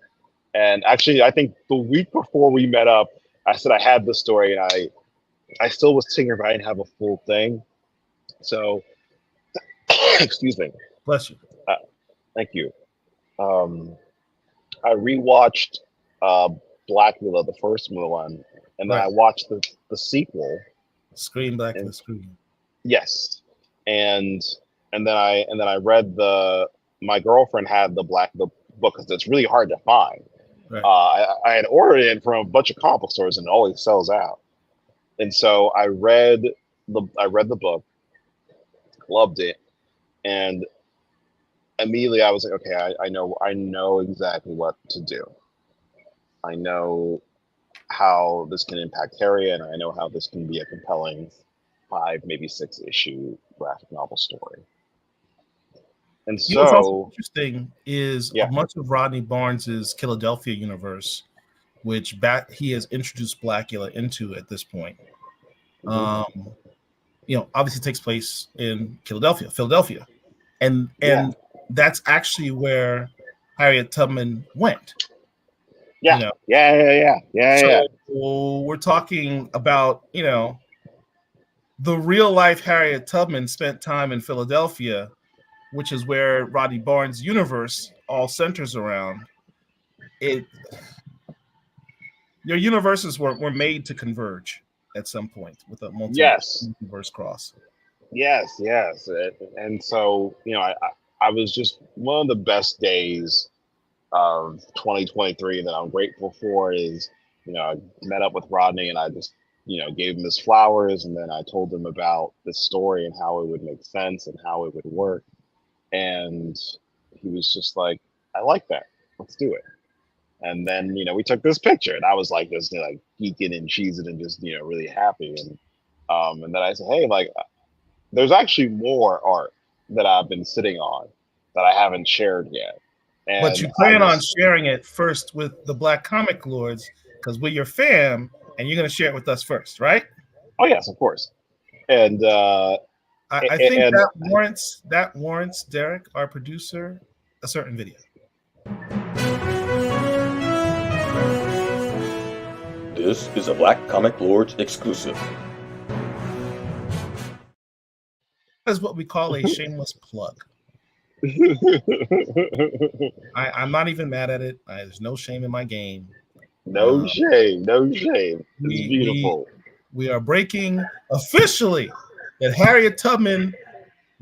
And actually, I think the week before we met up, I said I had the story, and I still was thinking if I didn't have a full thing. So, excuse me. Bless you. Uh, Thank you. Um, I rewatched uh, Blackula, the first one, and then Right. I watched the sequel. Screen back to And the screen. yes, and and then I read my girlfriend had the book because it's really hard to find. Right. I had ordered it from a bunch of comic book stores and it always sells out. And so I read the book, loved it, and immediately I was like, okay, I know exactly what to do. I know how this can impact Harriet, and I know how this can be a compelling 5, maybe 6 issue graphic novel story. And You know what's also so, interesting is a yeah, much of Rodney Barnes's Philadelphia universe, which he has introduced Blackula into at this point. hmm, Um, obviously takes place in Philadelphia, and yeah, that's actually where Harriet Tubman went. You yeah, know, yeah, yeah, yeah, yeah, so yeah. we're talking about the real life Harriet Tubman spent time in Philadelphia, which is where Rodney Barnes' universe all centers around. It Your universes were made to converge at some point with a Yes, multiverse cross. yes, yes. And so, I was just one of the best days of 2023 that I'm grateful for is, I met up with Rodney and I just, gave him his flowers, and then I told him about the story and how it would make sense and how it would work. and he was just like, I like that. Let's do it. And then, we took this picture, and I was like, just like geeking and cheesing and just, really happy. And then I said, hey, like, there's actually more art that I've been sitting on that I haven't shared yet. But And you I plan on just, sharing it first with the Black Comic Lords because we're your fam, and you're going to share it with us first, right? oh yes, of course. And I think and that warrants Derek, our producer, a certain video. This is a Black Comic Lords exclusive. That is what we call a shameless plug. I'm not even mad at it. There's no shame in my game. no shame, no shame. It's We beautiful. we are breaking officially that Harriet Tubman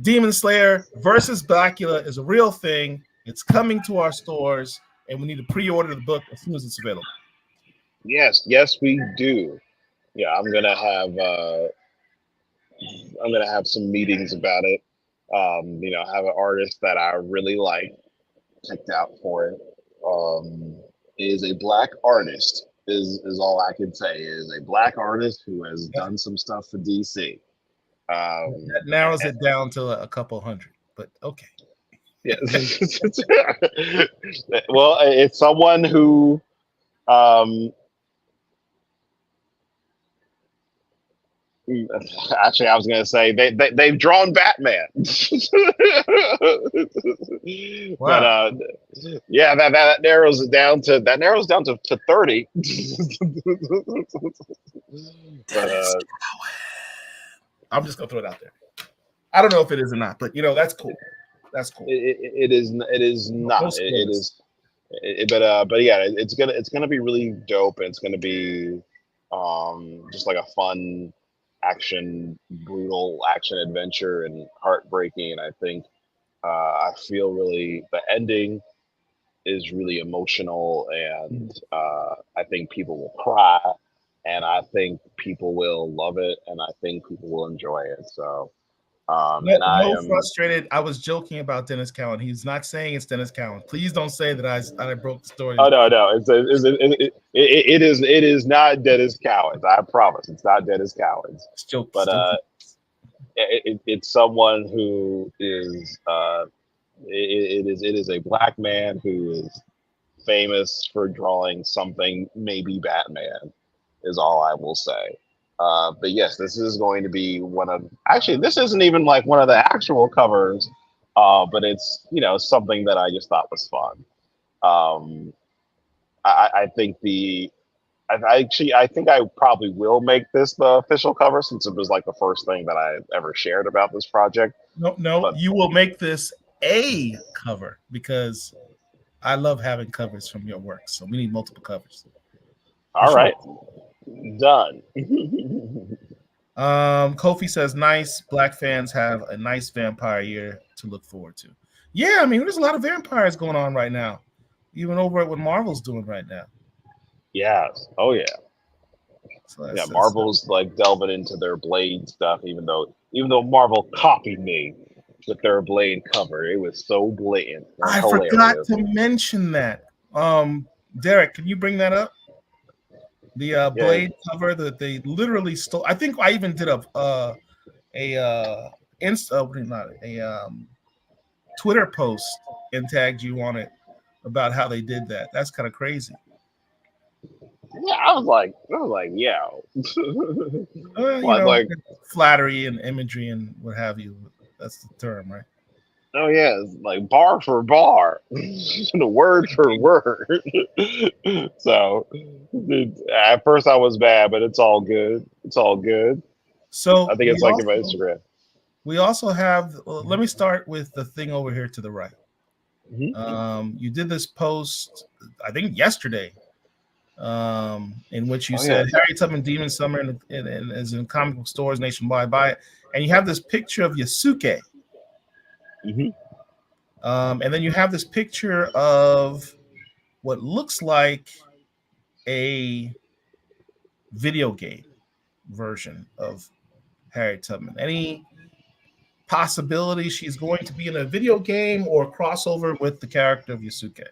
Demon Slayer versus Blackula is a real thing. It's coming to our stores, and we need to pre-order the book as soon as it's available. Yes, we do. Yeah, I'm gonna have some meetings about it. Have an artist that I really like picked out for it. Is a black artist. Is all I can say. Is a black artist who has done some stuff for DC. That narrows it down to a couple hundred, but okay. Yeah. Well, it's someone who actually, I was going to say they've drawn Batman, Wow. but yeah, that narrows it down to 30. But I'm just gonna throw it out there. I don't know if it is or not, but that's cool. That's cool. it is not. It is. But yeah, it's gonna be really dope, and it's gonna be just like a fun brutal action adventure and heartbreaking. And I think I feel really the ending is really emotional, and I think people will cry, and I think people will love it, and I think people will enjoy it. So and I am frustrated. I was joking about Dennis Cowan. He's not saying it's Dennis Cowan. Please don't say that I broke the story. Oh no, it is not Dennis Cowens. I promise, it's not Dennis Cowens. But it's someone who is it is a black man who is famous for drawing something, maybe Batman, is all I will say. But yes, this is going to be this isn't even like one of the actual covers, but it's something that I just thought was fun. I think I think I probably will make this the official cover, since it was like the first thing that I ever shared about this project. No, you will make this a cover, because I love having covers from your work. So we need multiple covers. All right. Done. Kofi says, nice. Black fans have a nice vampire year to look forward to. Yeah, I mean, there's a lot of vampires going on right now, even over at what Marvel's doing right now. Yes. Oh yeah. So yeah, Marvel's like delving into their Blade stuff, even though Marvel copied me with their Blade cover. It was so blatant. I forgot to mention that. Derek, can you bring that up? The Blade cover that they literally stole. I think I even did a Twitter post and tagged you on it about how they did that. That's kind of crazy. Yeah, I was like, yo. Like flattery and imagery and what have you. That's the term, right? Oh yeah, it's like bar for bar, the word for word. So at first I was bad, but it's all good. It's all good. So I think it's like in my Instagram. We also have. Let me start with the thing over here to the right. Mm-hmm. You did this post, I think yesterday, in which you said Harriet Tubman Demon Summer is in comic book stores nationwide. Buy it, and you have this picture of Yasuke. Mm-hmm. And then you have this picture of what looks like a video game version of Harriet Tubman. Any possibility she's going to be in a video game or crossover with the character of Yasuke?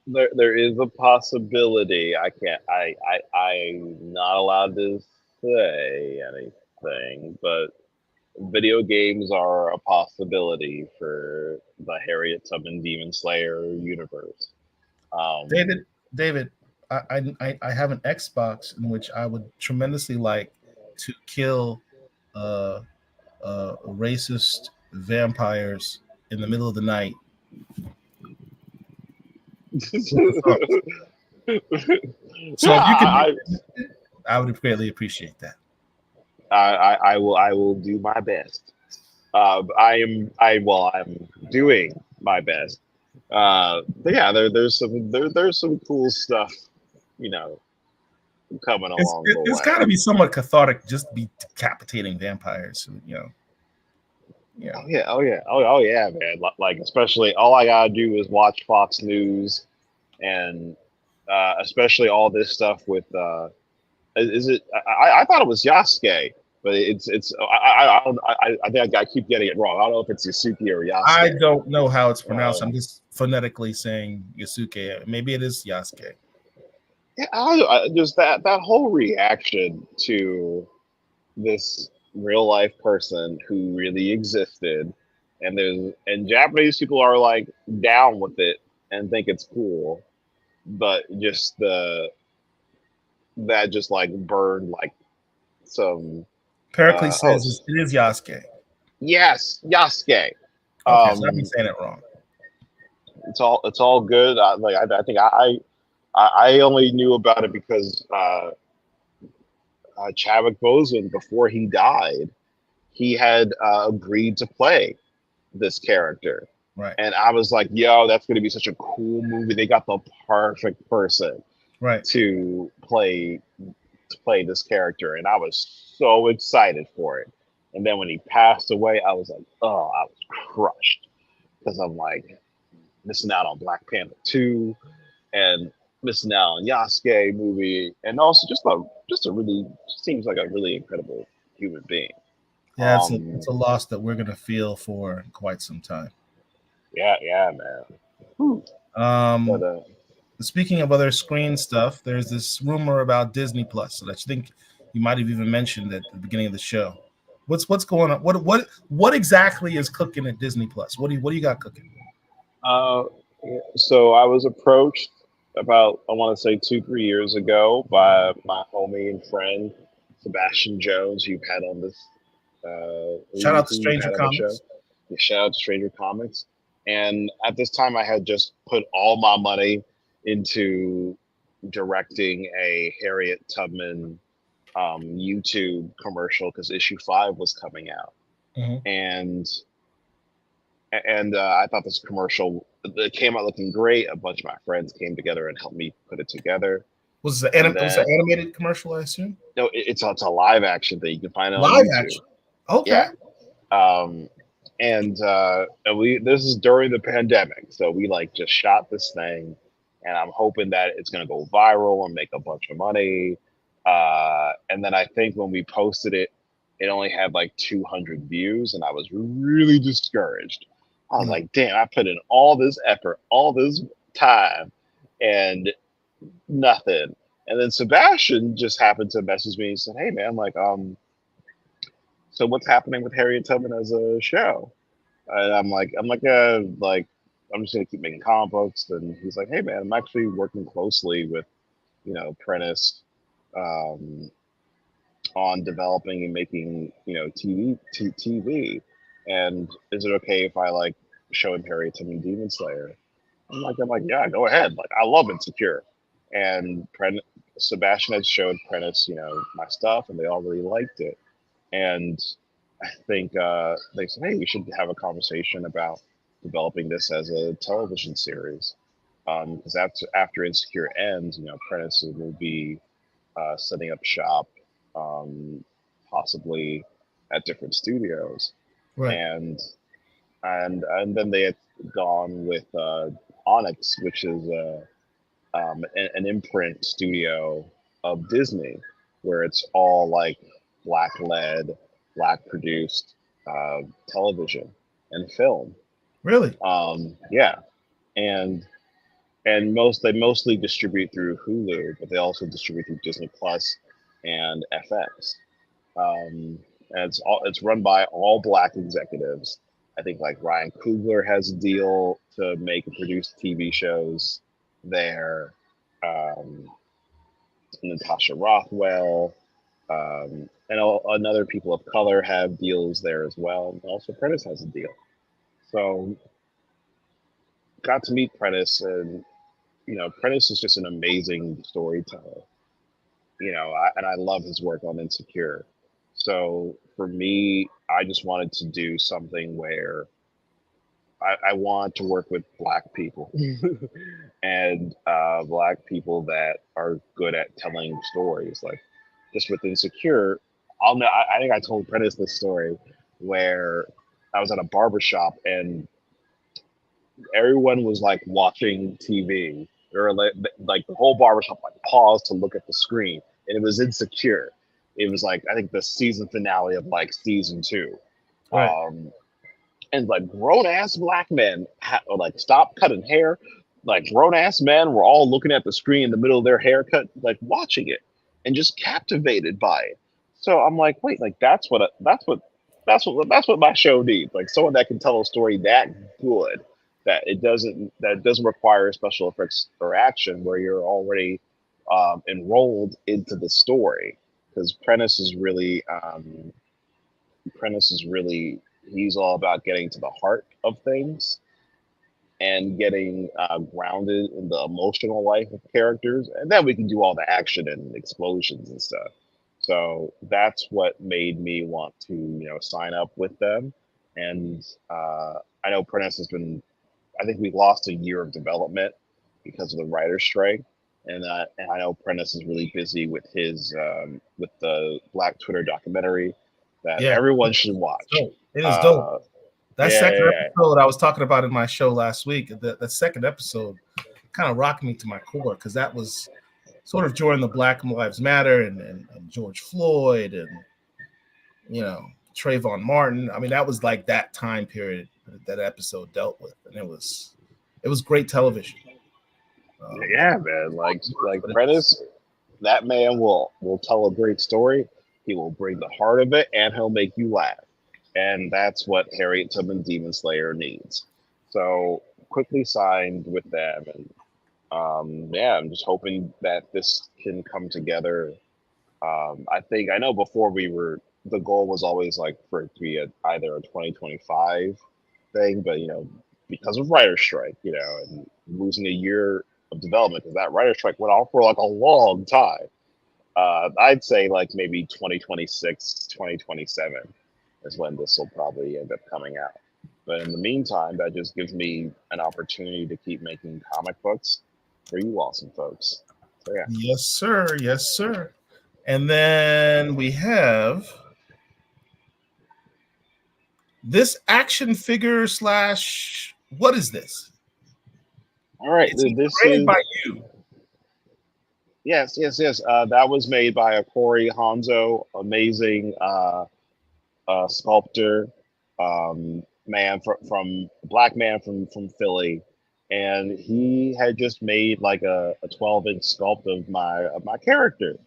There is a possibility. I can't. I'm not allowed to say anything, but video games are a possibility for the Harriet Tubman Demon Slayer universe. David, David, I have an Xbox in which I would tremendously like to kill uh, racist vampires in the middle of the night with the thumbs. So Yeah, if you could do it, I would greatly appreciate that. I will do my best. I'm doing my best. But yeah, there's some cool stuff, you know, coming along the It's got to way. be somewhat cathartic just to be decapitating vampires, you know. Yeah. Oh yeah, man. Like especially all I gotta do is watch Fox News, and especially all this stuff with is it? I thought it was Yasuke, but it's I think I keep getting it wrong. I don't know if it's Yasuki or I Yasuke. don't know how it's pronounced. I'm Um, just phonetically saying Yasuke. Maybe it is Yasuke. yeah, just that whole reaction to this real life person who really existed, and Japanese people are like down with it and think it's cool, but just the that just like burned like some Pericles oh says it is Yasuke. yes, Yasuke. Okay, so I've been um saying it wrong. it's all good. I think I only knew about it because Chadwick Boseman, before he died, he had agreed to play this character. Right, And I was like, yo, that's going to be such a cool movie. They got the perfect person right. to play this character, and I was so excited for it. And then when he passed away, I was like, oh, I was crushed because I'm like missing out on Black Panther 2 and missing out on Yasuke movie, and also just a really seems like a really incredible human being. Yeah, it's Um, a loss that we're gonna feel for quite some time. yeah, man. Whew. But Um, Speaking of other screen stuff, there's this rumor about Disney Plus that I think you might have even mentioned at the beginning of the show. What's going on? What exactly is cooking at Disney Plus? What do you got cooking? uh, so I was approached about I want to say 2 3 years ago by my homie and friend Sebastian Jones, who've had on this Shout out to who you've Stranger had on the show. Comics. Yeah, shout out to Stranger Comics. And at this time, I had just put all my money into directing a Harriet Tubman YouTube commercial because issue 5 was coming out, Mhm. and I thought this commercial it came out looking great. A bunch of my friends came together and helped me put it together, and Was an then animated commercial, I assume? no, it's a live action thing you can find it on Live YouTube. action. Okay. Yeah, um, and we this is during the pandemic, so we like just shot this thing, and I'm hoping that it's gonna go viral and make a bunch of money. And then I think when we posted it, it only had like 200 views, and I was really discouraged. I was Mm. like, damn, I put in all this effort, all this time, and nothing. And then Sebastian just happened to message me and said, "Hey man, like, so what's happening with Harriet Tubman as a show?" And like, I'm just gonna keep making comic books. And he's like, "Hey man, I'm actually working closely with, Prentice, um, on developing and making, TV. And is it okay if I like show him Harriet Tubman Demon Slayer?" I'm like, yeah, go ahead. Like, I love Insecure, and Sebastian had showed Prentice, my stuff, and they all really liked it. And I think they said, hey, we should have a conversation about developing this as a television series. Because after Insecure ends, Prentice will be setting up shop, um, possibly at different studios, Right. and and then they had gone with Onyx, which is an imprint studio of Disney, where it's all like black led, black produced, television and film. Really? Yeah, and they mostly distribute through Hulu, but they also distribute through Disney Plus and FX. And it's run by all black executives. I think like Ryan Coogler has a deal to make and produce TV shows there. Um, Natasha Rothwell, and other people of color have deals there as well. And also, Prentice has a deal. So, got to meet Prentice, and Prentice is just an amazing storyteller. And I love his work on Insecure. So for me, I just wanted to do something where I want to work with black people and black people that are good at telling stories. Like just with Insecure, I'll know. I think I told Prentice this story where I was at a barber shop and everyone was like watching TV. Or like the whole barbershop like paused to look at the screen, and it was Insecure. It was like I think the season finale of like season 2. Right. And like grown ass black men like stop cutting hair. Like grown ass men were all looking at the screen in the middle of their haircut, like watching it and just captivated by it. So I'm like, wait, like that's what my show needs. Like someone that can tell a story that good that doesn't require special effects or action where you're already enrolled into the story. Because Prentice is really he's all about getting to the heart of things and getting grounded in the emotional life of characters, and then we can do all the action and explosions and stuff. So that's what made me want to sign up with them. And I know Prentice has been. I think we lost a year of development because of the writer's strike. And I know Prentice is really busy with his with the Black Twitter documentary that Yeah. everyone should watch. So, it is dope. That second yeah. episode I was talking about in my show last week, the second episode kind of rocked me to my core because that was sort of during the Black Lives Matter and George Floyd and Trayvon Martin. I mean, that was like that time period that episode dealt with, and it was great television. Yeah, man. Like Prentice, that man will tell a great story. He will bring the heart of it, and he'll make you laugh. And that's what Harriet Tubman Demon Slayer needs. So quickly signed with them, and yeah, I'm just hoping that this can come together. I know before the goal was always like for it to be either a 2025 thing, but because of writer strike, and losing a year of development because that writer strike went on for like a long time. I'd say like maybe 2026, 2027 is when this will probably end up coming out. But in the meantime, that just gives me an opportunity to keep making comic books for you awesome folks. So yeah. Yes, sir. Yes, sir. And then we have this action figure / what is this? All right, It's this created is by you. yes. That was made by a Corey Hanzo, amazing sculptor, man from black man from Philly, and he had just made like a 12-inch sculpt of my character,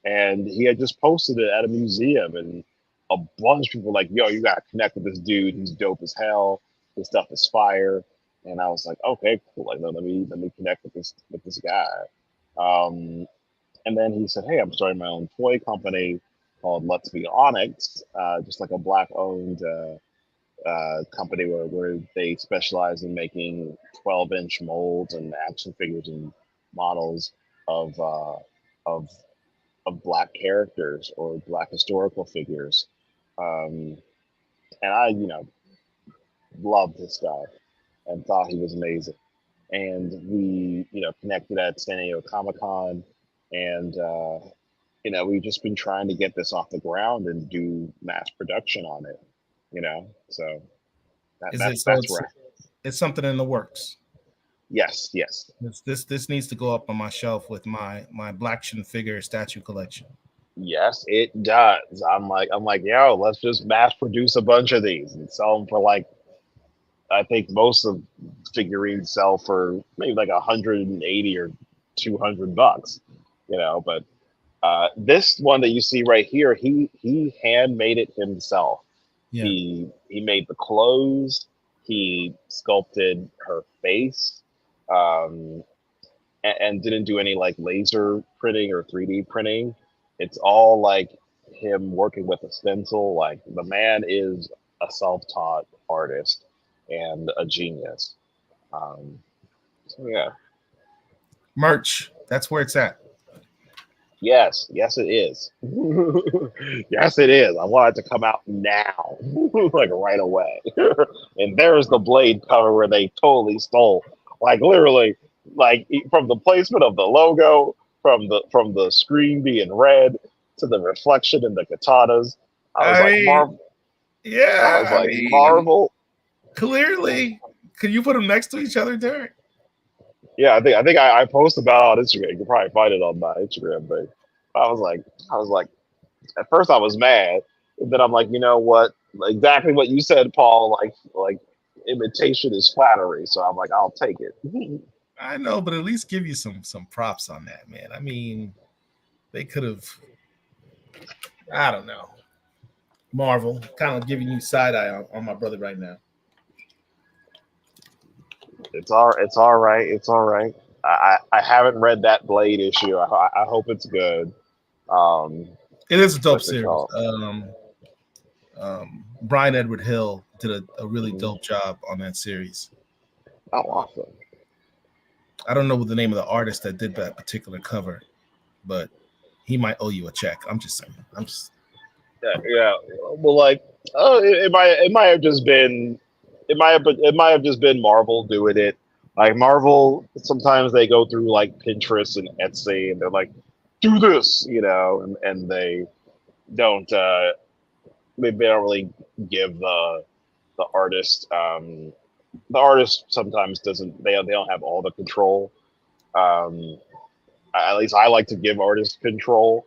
and he had just posted it at a museum, and a bunch of people were like, yo, you gotta connect with this dude. He's dope as hell. His stuff is fire. And I was like, okay, cool. Like, no, let me connect with this guy. Um, and then he said, hey, I'm starting my own toy company called Let's Be Onyx, just like a black-owned company where they specialize in making 12-inch molds and action figures and models of of black characters or black historical figures. And I, loved his stuff and thought he was amazing. And we, connected at San Diego Comic Con, and we've just been trying to get this off the ground and do mass production on it. So that's where. It's something in the works. Yes. This needs to go up on my shelf with my Black action figure statue collection. Yes, it does. I'm like, yo, let's just mass produce a bunch of these and sell them for like, I think most of figurines sell for maybe like 180 or $200, but this one that you see right here, he handmade it himself. Yeah. He made the clothes. He sculpted her face, um, and didn't do any like laser printing or 3D printing. It's all like him working with a stencil. Like the man is a self-taught artist and a genius. Um, so yeah. Merch. That's where it's at. Yes, yes, it is. Yes, it is. I want it to come out now, like right away. And there's the Blade cover where they totally stole, like literally, like from the placement of the logo, from the screen being red to the reflection in the katanas. I was I like mean, Marvel. I yeah. was I like mean, Marvel. clearly, could you put them next to each other, Derek? Yeah, I posted about it on Instagram. You can probably find it on my Instagram thing. I was like. At first I was mad, and then I'm like, you know what? Exactly what you said, Paul. Like imitation is flattery, so I'm like, I'll take it. I know, but at least give you some props on that, man. I mean, they could have. I don't know. Marvel kind of giving you side eye on my brother right now. It's all right. It's all right. I haven't read that Blade issue. I hope it's good. Um, It is a dope what's it series. called? Brian Edward Hill did a really Mhm. dope job on that series. Oh, awesome. I don't know what the name of the artist that did that particular cover, but he might owe you a check. I'm just saying. I'm just Yeah, yeah. Well, like, oh, it might have just been, it might have just been Marvel doing it. Like Marvel, sometimes they go through like Pinterest and Etsy, and they're like, "Do this," and don't, uh, they don't really give the artist, the artist sometimes doesn't, they don't have all the control. Um, at least I like to give artists control.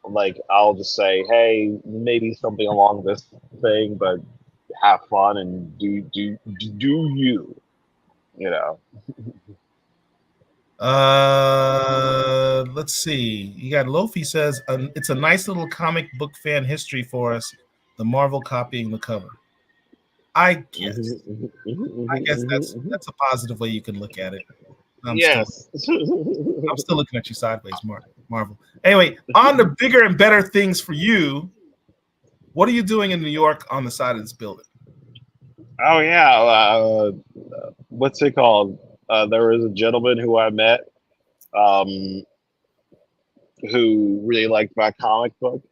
Like I'll just say, hey, maybe something along this thing, but have fun and do you, you know? let's see. You got Lofi says it's a nice little comic book fan history for us. The Marvel copying the cover. I guess. I guess that's a positive way you can look at it. I'm still Yes. I'm still looking at you sideways, Marvel. Anyway, on to bigger and better things for you. What are you doing in New York on the side of this building? Oh yeah. What's it called? There was a gentleman who I met, um, who really liked my comic book,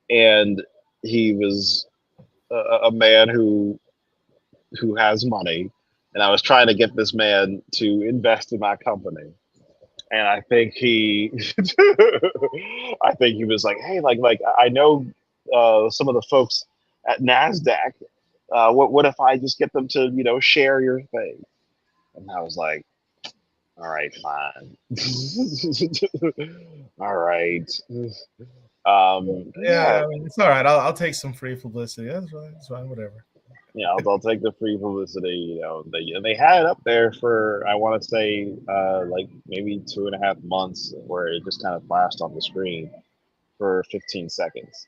and he was a man who has money, and I was trying to get this man to invest in my company. And I think I think he was like, hey, like I know some of the folks at Nasdaq. What if I just get them to share your thing? And I was like, all right, fine, all right. Yeah, Yeah, I mean, it's all right. I'll take some free publicity. That's fine. It's fine. Whatever. yeah, I'll take the free publicity. They had it up there for, I want to say, like maybe 2.5 months, where it just kind of flashed on the screen for 15 seconds.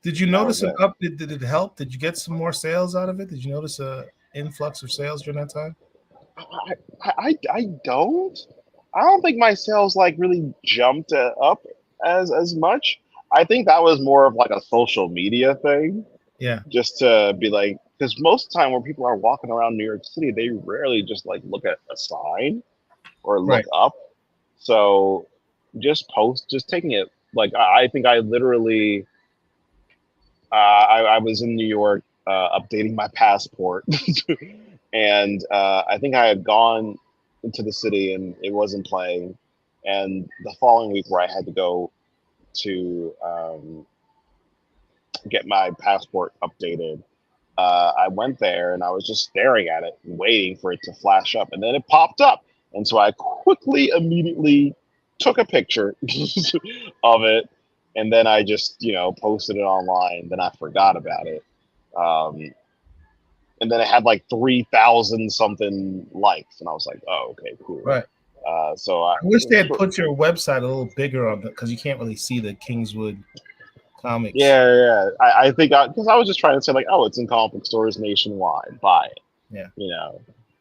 Did you And that was notice an it. up? Did it help? Did you get some more sales out of it? Did you notice a influx of sales during that time? I don't. I don't think my sales like really jumped up as much. I think that was more of like a social media thing, Yeah. just to be like, because most of the time when people are walking around New York City, they rarely just like look at a sign or look Right. up. So just taking it, like I think I literally, I was in New York updating my passport, and I think I had gone into the city and it wasn't playing. And the following week, where I had to go to get my passport updated, I went there and I was just staring at it and waiting for it to flash up, and then it popped up. And so I quickly, immediately took a picture of it and then I just posted it online. Then I forgot about it, um, and then it had like 3,000 something likes, and I was like, oh, okay, cool. Right. So I wish they had put your website a little bigger on it because you can't really see the Kingswood comics. Yeah. I think because I was just trying to say like, oh, it's in comic book stores nationwide. Buy it. Yeah.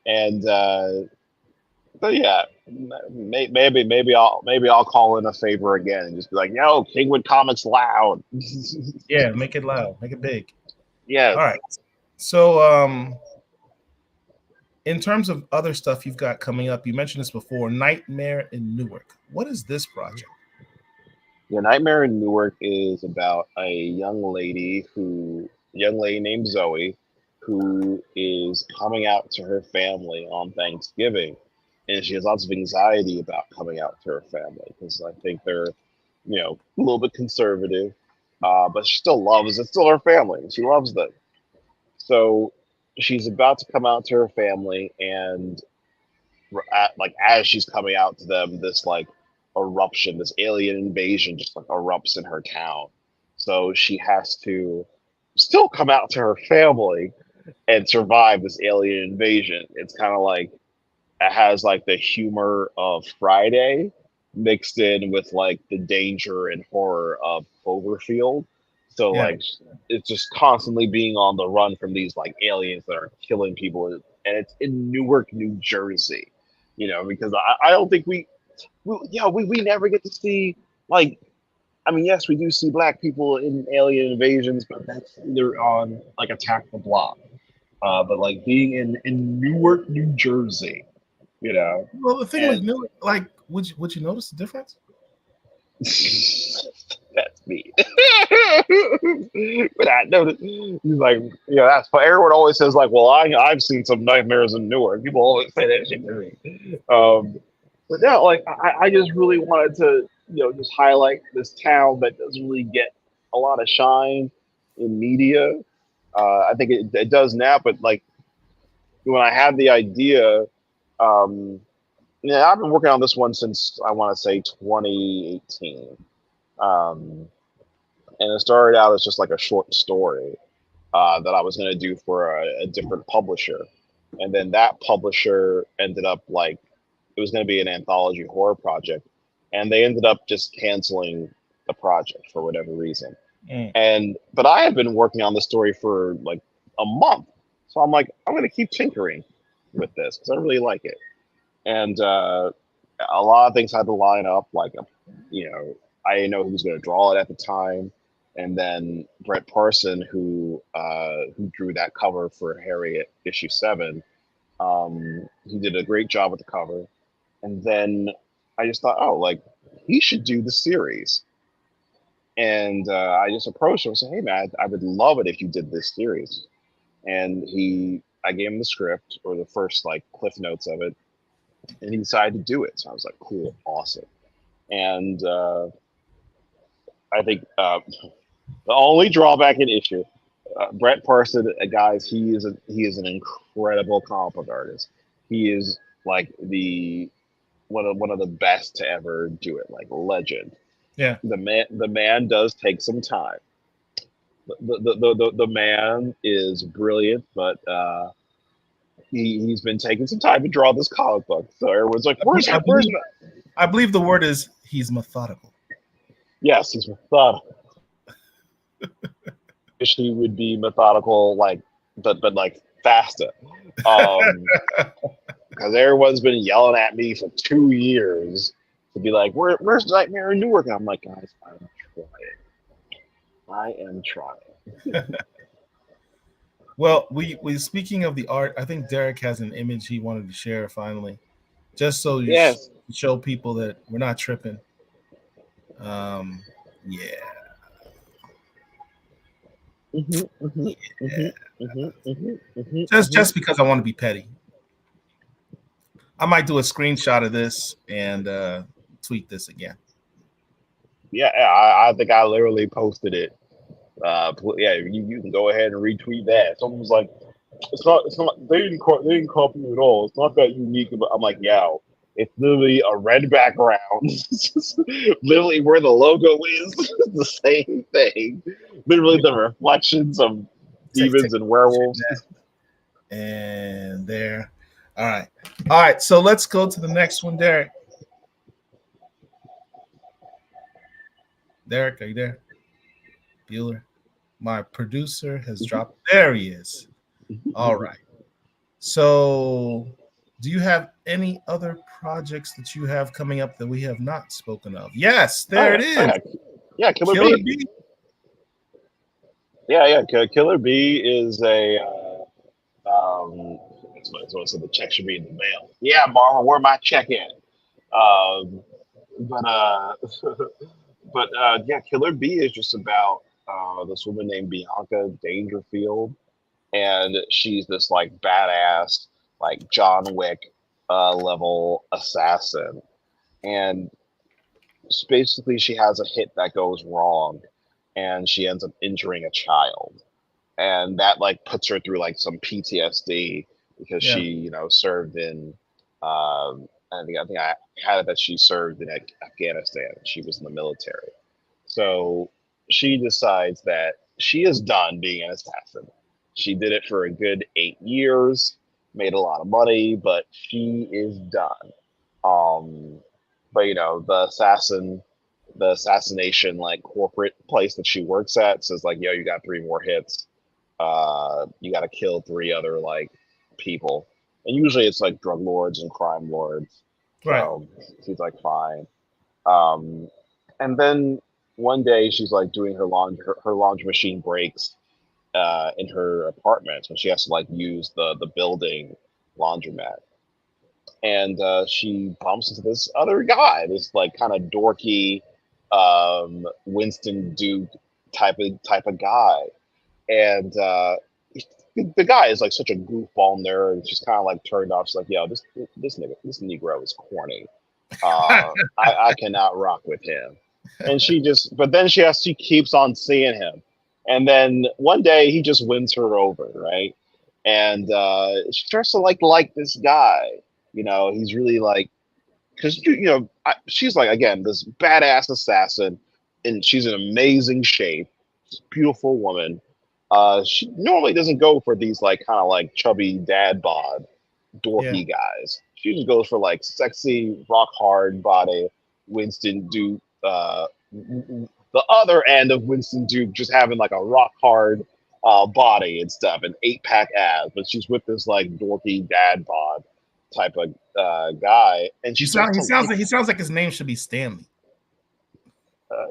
And but yeah, maybe I'll call in a favor again and just be like, yo, Kingwood Comics loud. Yeah, make it loud, make it big. Yes. All right. So in terms of other stuff you've got coming up, you mentioned this before, Nightmare in Newark. What is this project? Yeah, Nightmare in Newark is about a young lady named Zoe, who is coming out to her family on Thanksgiving, and she has lots of anxiety about coming out to her family because I think they're, a little bit conservative, but she still loves it's still her family. She loves them, so she's about to come out to her family, and as she's coming out to them, this like eruption, this alien invasion just like erupts in her town. So she has to still come out to her family and survive this alien invasion. It's kind of like it has like the humor of Friday mixed in with like the danger and horror of Cloverfield. So Yeah. like it's just constantly being on the run from these like aliens that are killing people, and it's in Newark, New Jersey. Because I don't think we never get to see like, I mean, yes, we do see black people in alien invasions, but that's either on like Attack the Block. But like being in Newark, New Jersey, Well, the thing with and Newark, like, would you notice the difference? that's me. But I noticed he's like, that's why everyone always says like, well, I've seen some nightmares in Newark. People always say that shit to me. But no, like I just really wanted to, just highlight this town that doesn't really get a lot of shine in media. I think it does now, but like when I had the idea, um, I've been working on this one since I want to say 2018. Um, and it started out as just like a short story that I was going to do for a different publisher. And then that publisher ended up like, it was going to be an anthology horror project. And they ended up just canceling the project for whatever reason. But I had been working on the story for like a month. So I'm like, I'm going to keep tinkering with this because I really like it. And a lot of things had to line up. Like, I didn't know who was going to draw it at the time. And then Brett Parson, who drew that cover for Harriet #7, he did a great job with the cover. And then I just thought, oh, like he should do the series. And I just approached him and said, hey man, I would love it if you did this series. And I gave him the script or the first like cliff notes of it, and he decided to do it. So I was like, cool, awesome. And I think the only drawback and issue, Brett Parson, guys, he is an incredible comic book artist. He is like one of the best to ever do it, like legend. Yeah. The man does take some time. The man is brilliant, but he's been taking some time to draw this comic book. So everyone's like, I believe the word is he's methodical. Yes, he's methodical. Wish he would be methodical, but like faster. Because everyone's been yelling at me for 2 years to be like, where's Nightmare in Newark? And I'm like, guys, I am trying. Well, we speaking of the art, I think Derek has an image he wanted to share finally, just so you show people that we're not tripping. Yeah. Just because I want to be petty. I might do a screenshot of this and tweet this again. Yeah, I think I literally posted it. Yeah, you can go ahead and retweet that. Someone was like, it's not they didn't copy it at all. It's not that unique. But I'm like, yeah, It's literally a red background. Literally where the logo is, the same thing. Literally the reflections of demons and werewolves. And there. All right. So let's go to the next one, Derek. Derek, are you there? Bueller. My producer has dropped. There he is. All right. So, do you have any other projects that you have coming up that we have not spoken of? Yes, there it is. Yeah, Killer Bee. Yeah. Killer Bee is a. Someone said the check should be in the mail. Yeah, Marvel, where my check at? Um, but yeah, Killer Bee is just about this woman named Bianca Dangerfield, and she's this like badass, like John Wick level assassin, and basically she has a hit that goes wrong, and she ends up injuring a child, and that like puts her through like some PTSD because she served in I had it that she served in Afghanistan. She was in the military. So she decides that she is done being an assassin. She did it for a good 8 years, made a lot of money, but she is done. But the assassination like corporate place that she works at says like, yo, you got 3 more hits. You got to kill 3 other like people, and usually it's like drug lords and crime lords. So she's like, fine. And then one day she's like doing her laundry. Her laundry machine breaks in her apartment, and she has to like use the building laundromat. And she bumps into this other guy, this like kind of dorky Winston Duke type of guy, and the guy is like such a goofball nerd. And she's kind of like turned off. She's like, "Yo, this Negro is corny. I cannot rock with him." And but then she keeps on seeing him, and then one day he just wins her over, right? And she starts to like this guy. He's really like, because she's like, again, this badass assassin, and she's in amazing shape, beautiful woman. She normally doesn't go for these like kind of like chubby dad bod, dorky guys. She just goes for like sexy, rock hard body, Winston Duke. The other end of Winston Duke just having like a rock hard body and stuff, an 8-pack abs, but she's with this like dorky dad bod type of guy, and he sounds like his name should be Stanley.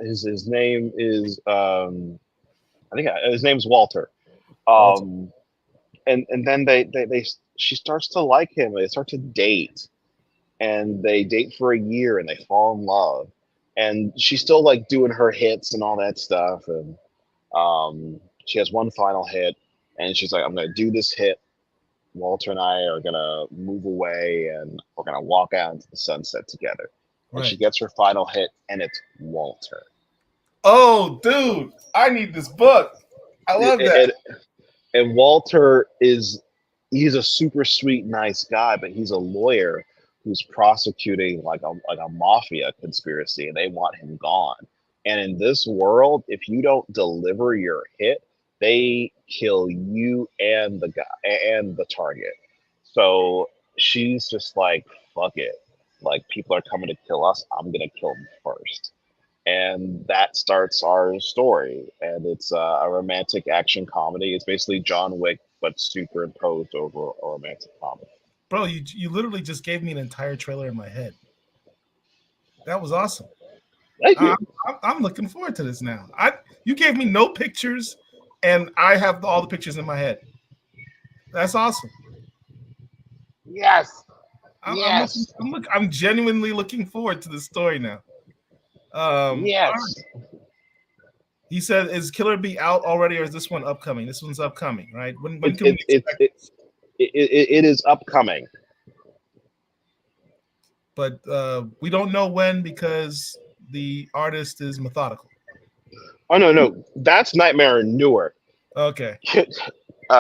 His name is I think his name's Walter. And then she starts to like him. They start to date, and they date for a year, and they fall in love. And she's still like doing her hits and all that stuff. And she has one final hit, and she's like, "I'm gonna do this hit. Walter and I are gonna move away, and we're gonna walk out into the sunset together." And she gets her final hit, and it's Walter. Oh, dude, I need this book. I love that. And Walter he's a super sweet, nice guy, but he's a lawyer who's prosecuting like a mafia conspiracy, and they want him gone. And in this world, if you don't deliver your hit, they kill you and the guy and the target. So she's just like, fuck it. Like, people are coming to kill us. I'm gonna kill them first. And that starts our story. And it's a romantic action comedy. It's basically John Wick, but superimposed over a romantic comedy. Bro, you literally just gave me an entire trailer in my head. That was awesome. Thank you. I'm looking forward to this now. You gave me no pictures, and I have all the pictures in my head. That's awesome. Yes. I'm genuinely looking forward to this story now. Yes. Right. He said, "Is Killer Bee out already, or is this one upcoming?" This one's upcoming, right? When can we expect it is upcoming, but we don't know when because the artist is methodical. Oh no, that's Nightmare in Newark. Okay.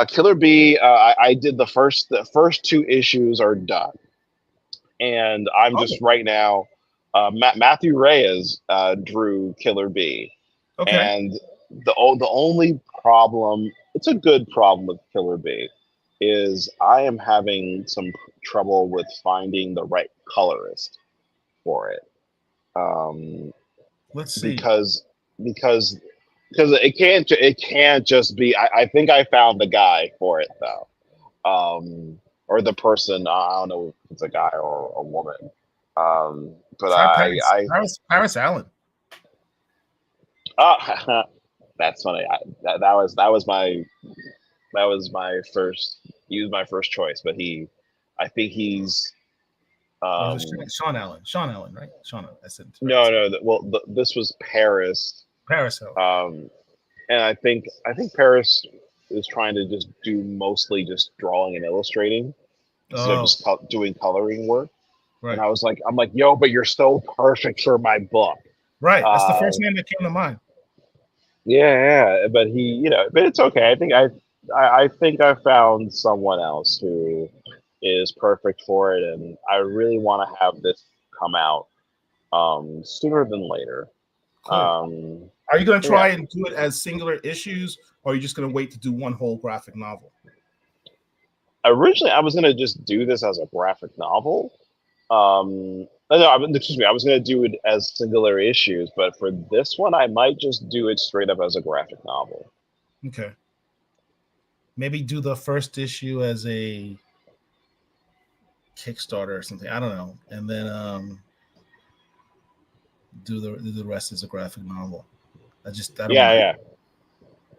Killer Bee, I did the first 2 issues are done, and I'm Oh, just right now. Matthew Reyes drew Killer Bee, okay. and the only problem, it's a good problem with Killer Bee, is I am having some trouble with finding the right colorist for it. Um, Let's see. because because because it can't just be. I think I found the guy for it though, or the person. I don't know if it's a guy or a woman. But Try I Paris. I Paris Allen. that's funny. That was my first. He was my first choice, but I think he's Or is um it Sean Allen? Sean Allen, right? Sean Allen. I said it right. no, well, this was Paris. Paris Allen. Um, and I think Paris is trying to just do mostly just drawing and illustrating instead of Oh, just doing coloring work. And right. I'm like, yo, but you're so perfect for my book. Right. That's the Uh, first name that came to mind. yeah, but but it's okay. I think I found someone else who is perfect for it, and I really want to have this come out sooner than later. Cool. Um, Are you going to yeah, try and do it as singular issues, or are you just going to wait to do one whole graphic novel? originally I was gonna just do this as a graphic novel. No, excuse me. I was gonna do it as singular issues, but for this one, I might just do it straight up as a graphic novel. Okay. Maybe do the first issue as a Kickstarter or something. I don't know, and then do the rest as a graphic novel. I don't Yeah, mind.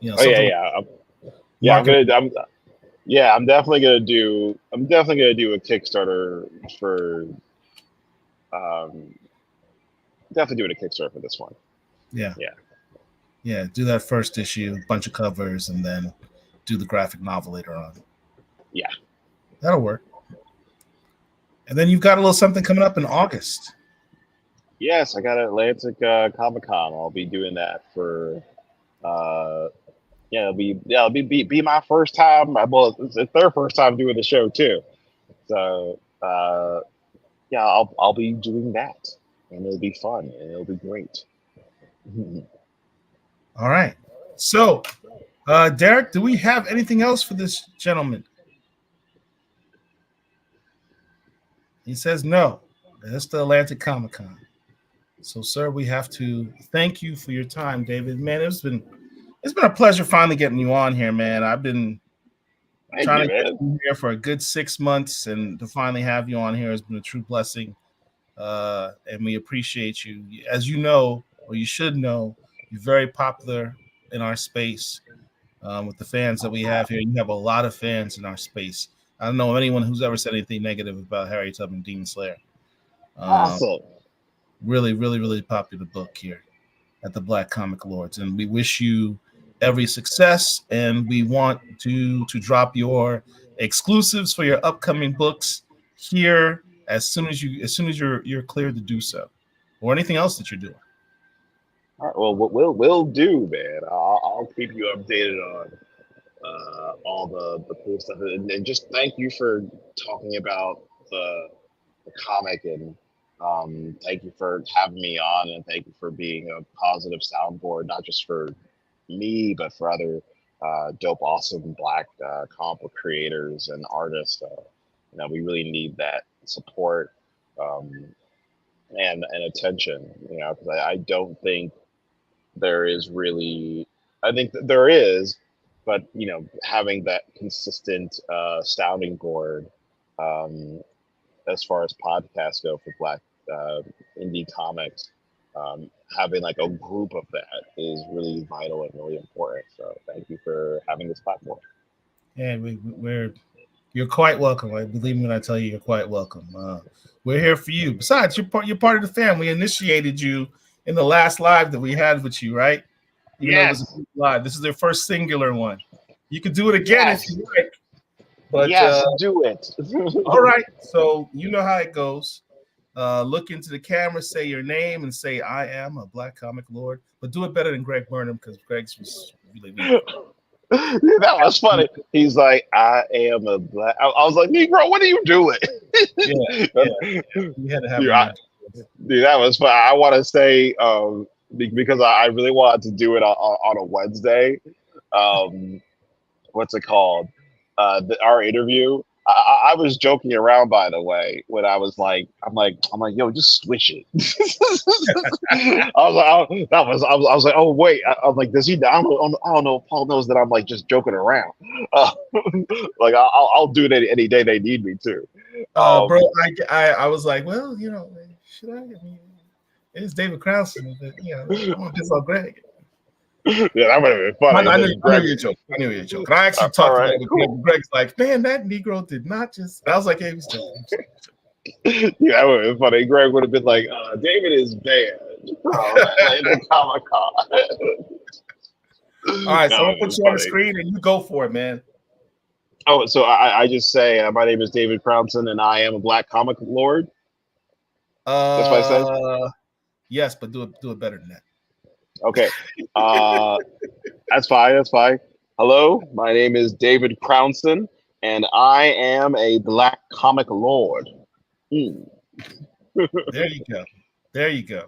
yeah. Oh yeah, Something like yeah. Yeah, marketing. I'm definitely gonna do a Kickstarter for um definitely doing a Kickstarter for this one. Yeah. Yeah. Yeah. Do that first issue, bunch of covers, and then do the graphic novel later on. Yeah. That'll work. And then you've got a little something coming up in August. Yes, I got Atlantic Comic Con. I'll be doing that for uh it'll be my first time. Well, it's their first time doing the show too. So yeah, I'll be doing that, and it'll be fun, and it'll be great. All right. So, Derek, do we have anything else for this gentleman? He says no. That's the Atlantic Comic Con. So, sir, we have to thank you for your time, David. Man, it's been a pleasure finally getting you on here, man. I've been Thank trying you, to get man. you here for a good 6 months, and to finally have you on here has been a true blessing. And we appreciate you. As you know, or you should know, you're very popular in our space with the fans that we have here. You have a lot of fans in our space. I don't know anyone who's ever said anything negative about Harriet Tubman, Demon Slayer. Awesome. Really, really, really popular book here at the Black Comic Lords, and we wish you every success. And we want to drop your exclusives for your upcoming books here as soon as you're cleared to do so, or anything else that you're doing. All right, well, what we'll do, man. I'll keep you updated on all the cool stuff, and just thank you for talking about the comic, and thank you for having me on, and thank you for being a positive soundboard, not just for me, but for other dope, awesome Black comic book creators and artists. We really need that support um, and attention. Because I don't think there is really. I think that there is, but having that consistent sounding board um, as far as podcasts go for Black uh, indie comics, having like a group of that is really vital and really important. So thank you for having this platform. And we're you're quite welcome. I believe me when I tell you, you're quite welcome. We're here for you. Besides, you're part of the family. We initiated you in the last live that we had with you, right? Even though it was a Yes, group live, this is their first singular one. You could do it again if yes, you like. But yes, do it. all right, so you know how it goes. Look into the camera, say your name, and say, "I am a Black Comic Lord." But do it better than Greg Burnham, because Greg's was really weak. That was funny. He's like, I am a black. I was like, Negro, what are you doing? Yeah. We had to have Dude, him. dude, that was fun. I want to say, because I really wanted to do it on a Wednesday. What's it called? Our interview. I was joking around, by the way, when I was like, I'm like, yo, just switch it. I was like, oh wait, I'm like, does he? I don't know if Paul knows that I'm like just joking around. Uh, like I'll do it any day they need me to. Bro, I was like, well, should I? I mean, it's David Crownson, but I want to piss off Greg. Yeah, that would have been funny. I knew you were joking. I knew you were joking. I actually talked to Greg. Cool. Greg's like, man, that Negro did not just. I was like, hey, he's joking. Yeah, that would have been funny. Greg would have been like, David is banned from the Comic-Con. All right, so I'm gonna put you on the screen and you go for it, man. Oh, so I just say my name is David Crownson and I am a black comic lord. That's what I said. Yes, but do it better than that. Okay, that's fine. That's fine. Hello, my name is David Crownson, and I am a black comic lord. There you go. There you go.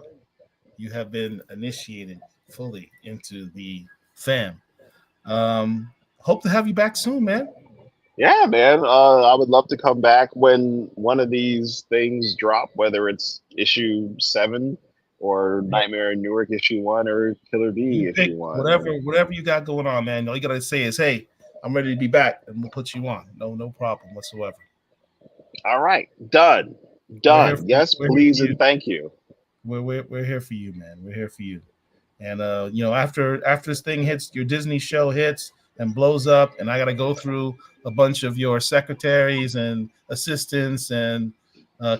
You have been initiated fully into the fam. Hope to have you back soon, man. Yeah, man. I would love to come back when one of these things drop, whether it's issue 7 or Nightmare in Newark issue 1 or Killer Bee issue 1. Whatever you got going on, man. All you gotta say is, hey, I'm ready to be back, and we'll put you on. No problem whatsoever. All right, done. Yes, please and thank you. We're here for you, man. We're here for you. And after this thing hits, your Disney show hits and blows up, and I gotta go through a bunch of your secretaries and assistants and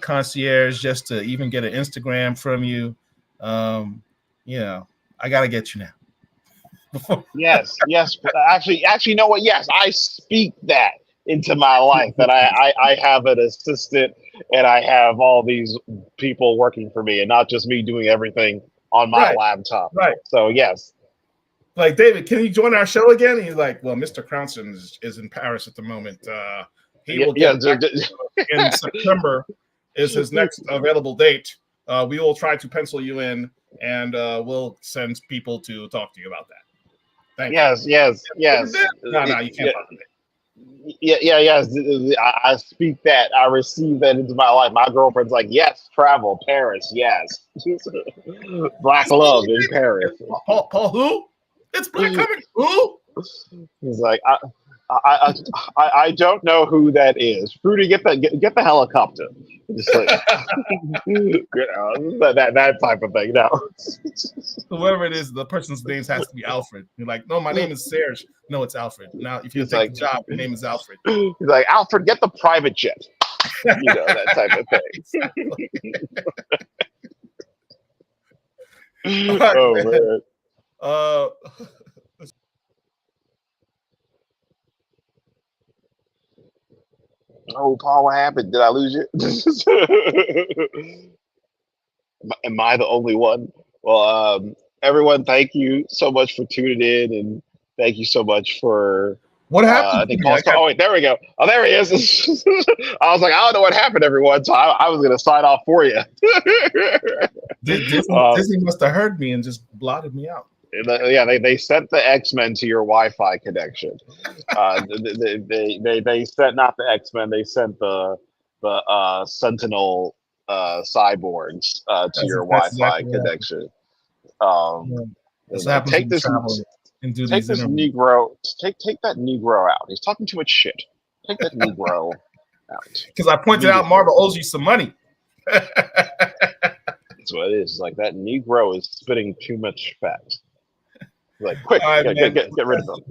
concierge just to even get an Instagram from you. I gotta get you now. yes. Actually, you know what? Yes, I speak that into my life that I have an assistant and I have all these people working for me and not just me doing everything on my laptop. Right. So yes. Like, David, can you join our show again? And he's like, well, Mr. Crownson is in Paris at the moment. He will get back in September is his next available date. We will try to pencil you in, and we'll send people to talk to you about that. Thank you. Yes. No, you can't talk to me. Yes. I speak that. I receive that into my life. My girlfriend's like, yes, travel, Paris, yes. Black love in Paris. Paul who? It's Black Comic. Who? He's like, I don't know who that is. Fruity, get the helicopter. Just like, that type of thing. No. Whoever it is, the person's name has to be Alfred. You're like, no, my name is Serge. No, it's Alfred. Now, if you take the job, your name is Alfred. He's like, Alfred, get the private jet. That type of thing. Right, oh man. Oh, Paul, what happened? Did I lose you? Am I the only one? Well, everyone, thank you so much for tuning in, and thank you so much for. What happened? I think oh wait, there we go. Oh, there he is. I was like, I don't know what happened, everyone. So I was going to sign off for you. Disney must have heard me and just blotted me out. Yeah, they sent the X-Men to your Wi-Fi connection. They sent not the X-Men, they sent the Sentinel cyborgs to your Wi-Fi connection. Take this Negro. Take that Negro out. He's talking too much shit. Take that Negro out. Because I pointed out Marvel owes you some money. That's what it is. It's like that Negro is spitting too much fat. Like, quick, get rid of them.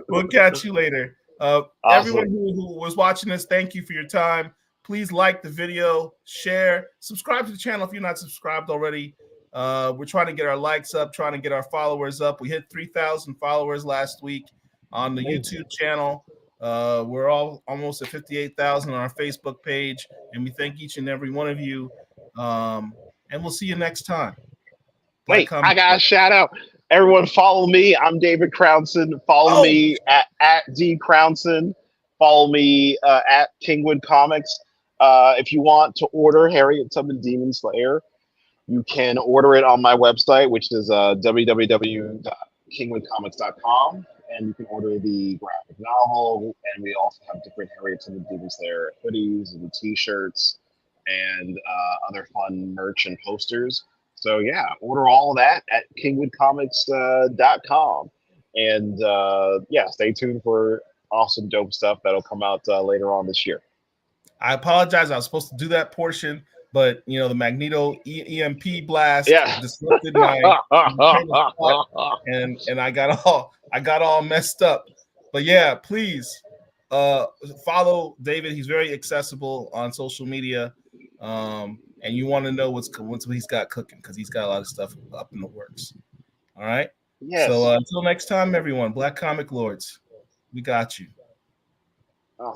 We'll catch you later. Awesome. Everyone who was watching this, thank you for your time. Please like the video, share, subscribe to the channel if you're not subscribed already. We're trying to get our likes up, trying to get our followers up. We hit 3,000 followers last week on the YouTube channel. We're all almost at 58,000 on our Facebook page, and we thank each and every one of you. And we'll see you next time. Wait, I got a shout out. Everyone follow me. I'm David Crownson. Follow Oh, me at D Crownson. Follow me at Kingwood Comics. If you want to order Harriet Tubman Demon Slayer, you can order it on my website, which is www.kingwoodcomics.com. And you can order the graphic novel. And we also have different Harriet Tubman Demon Slayer hoodies and t-shirts and other fun merch and posters. So yeah, order all of that at kingwoodcomics.com. And yeah, stay tuned for awesome, dope stuff that'll come out later on this year. I apologize. I was supposed to do that portion, but you know the Magneto EMP blast Yeah. disrupted my and I got all messed up. But yeah, please follow David. He's very accessible on social media, and you want to know what's he's got cooking because he's got a lot of stuff up in the works. All right. Yes. So until next time, everyone, Black Comic Lords, we got you. Oh.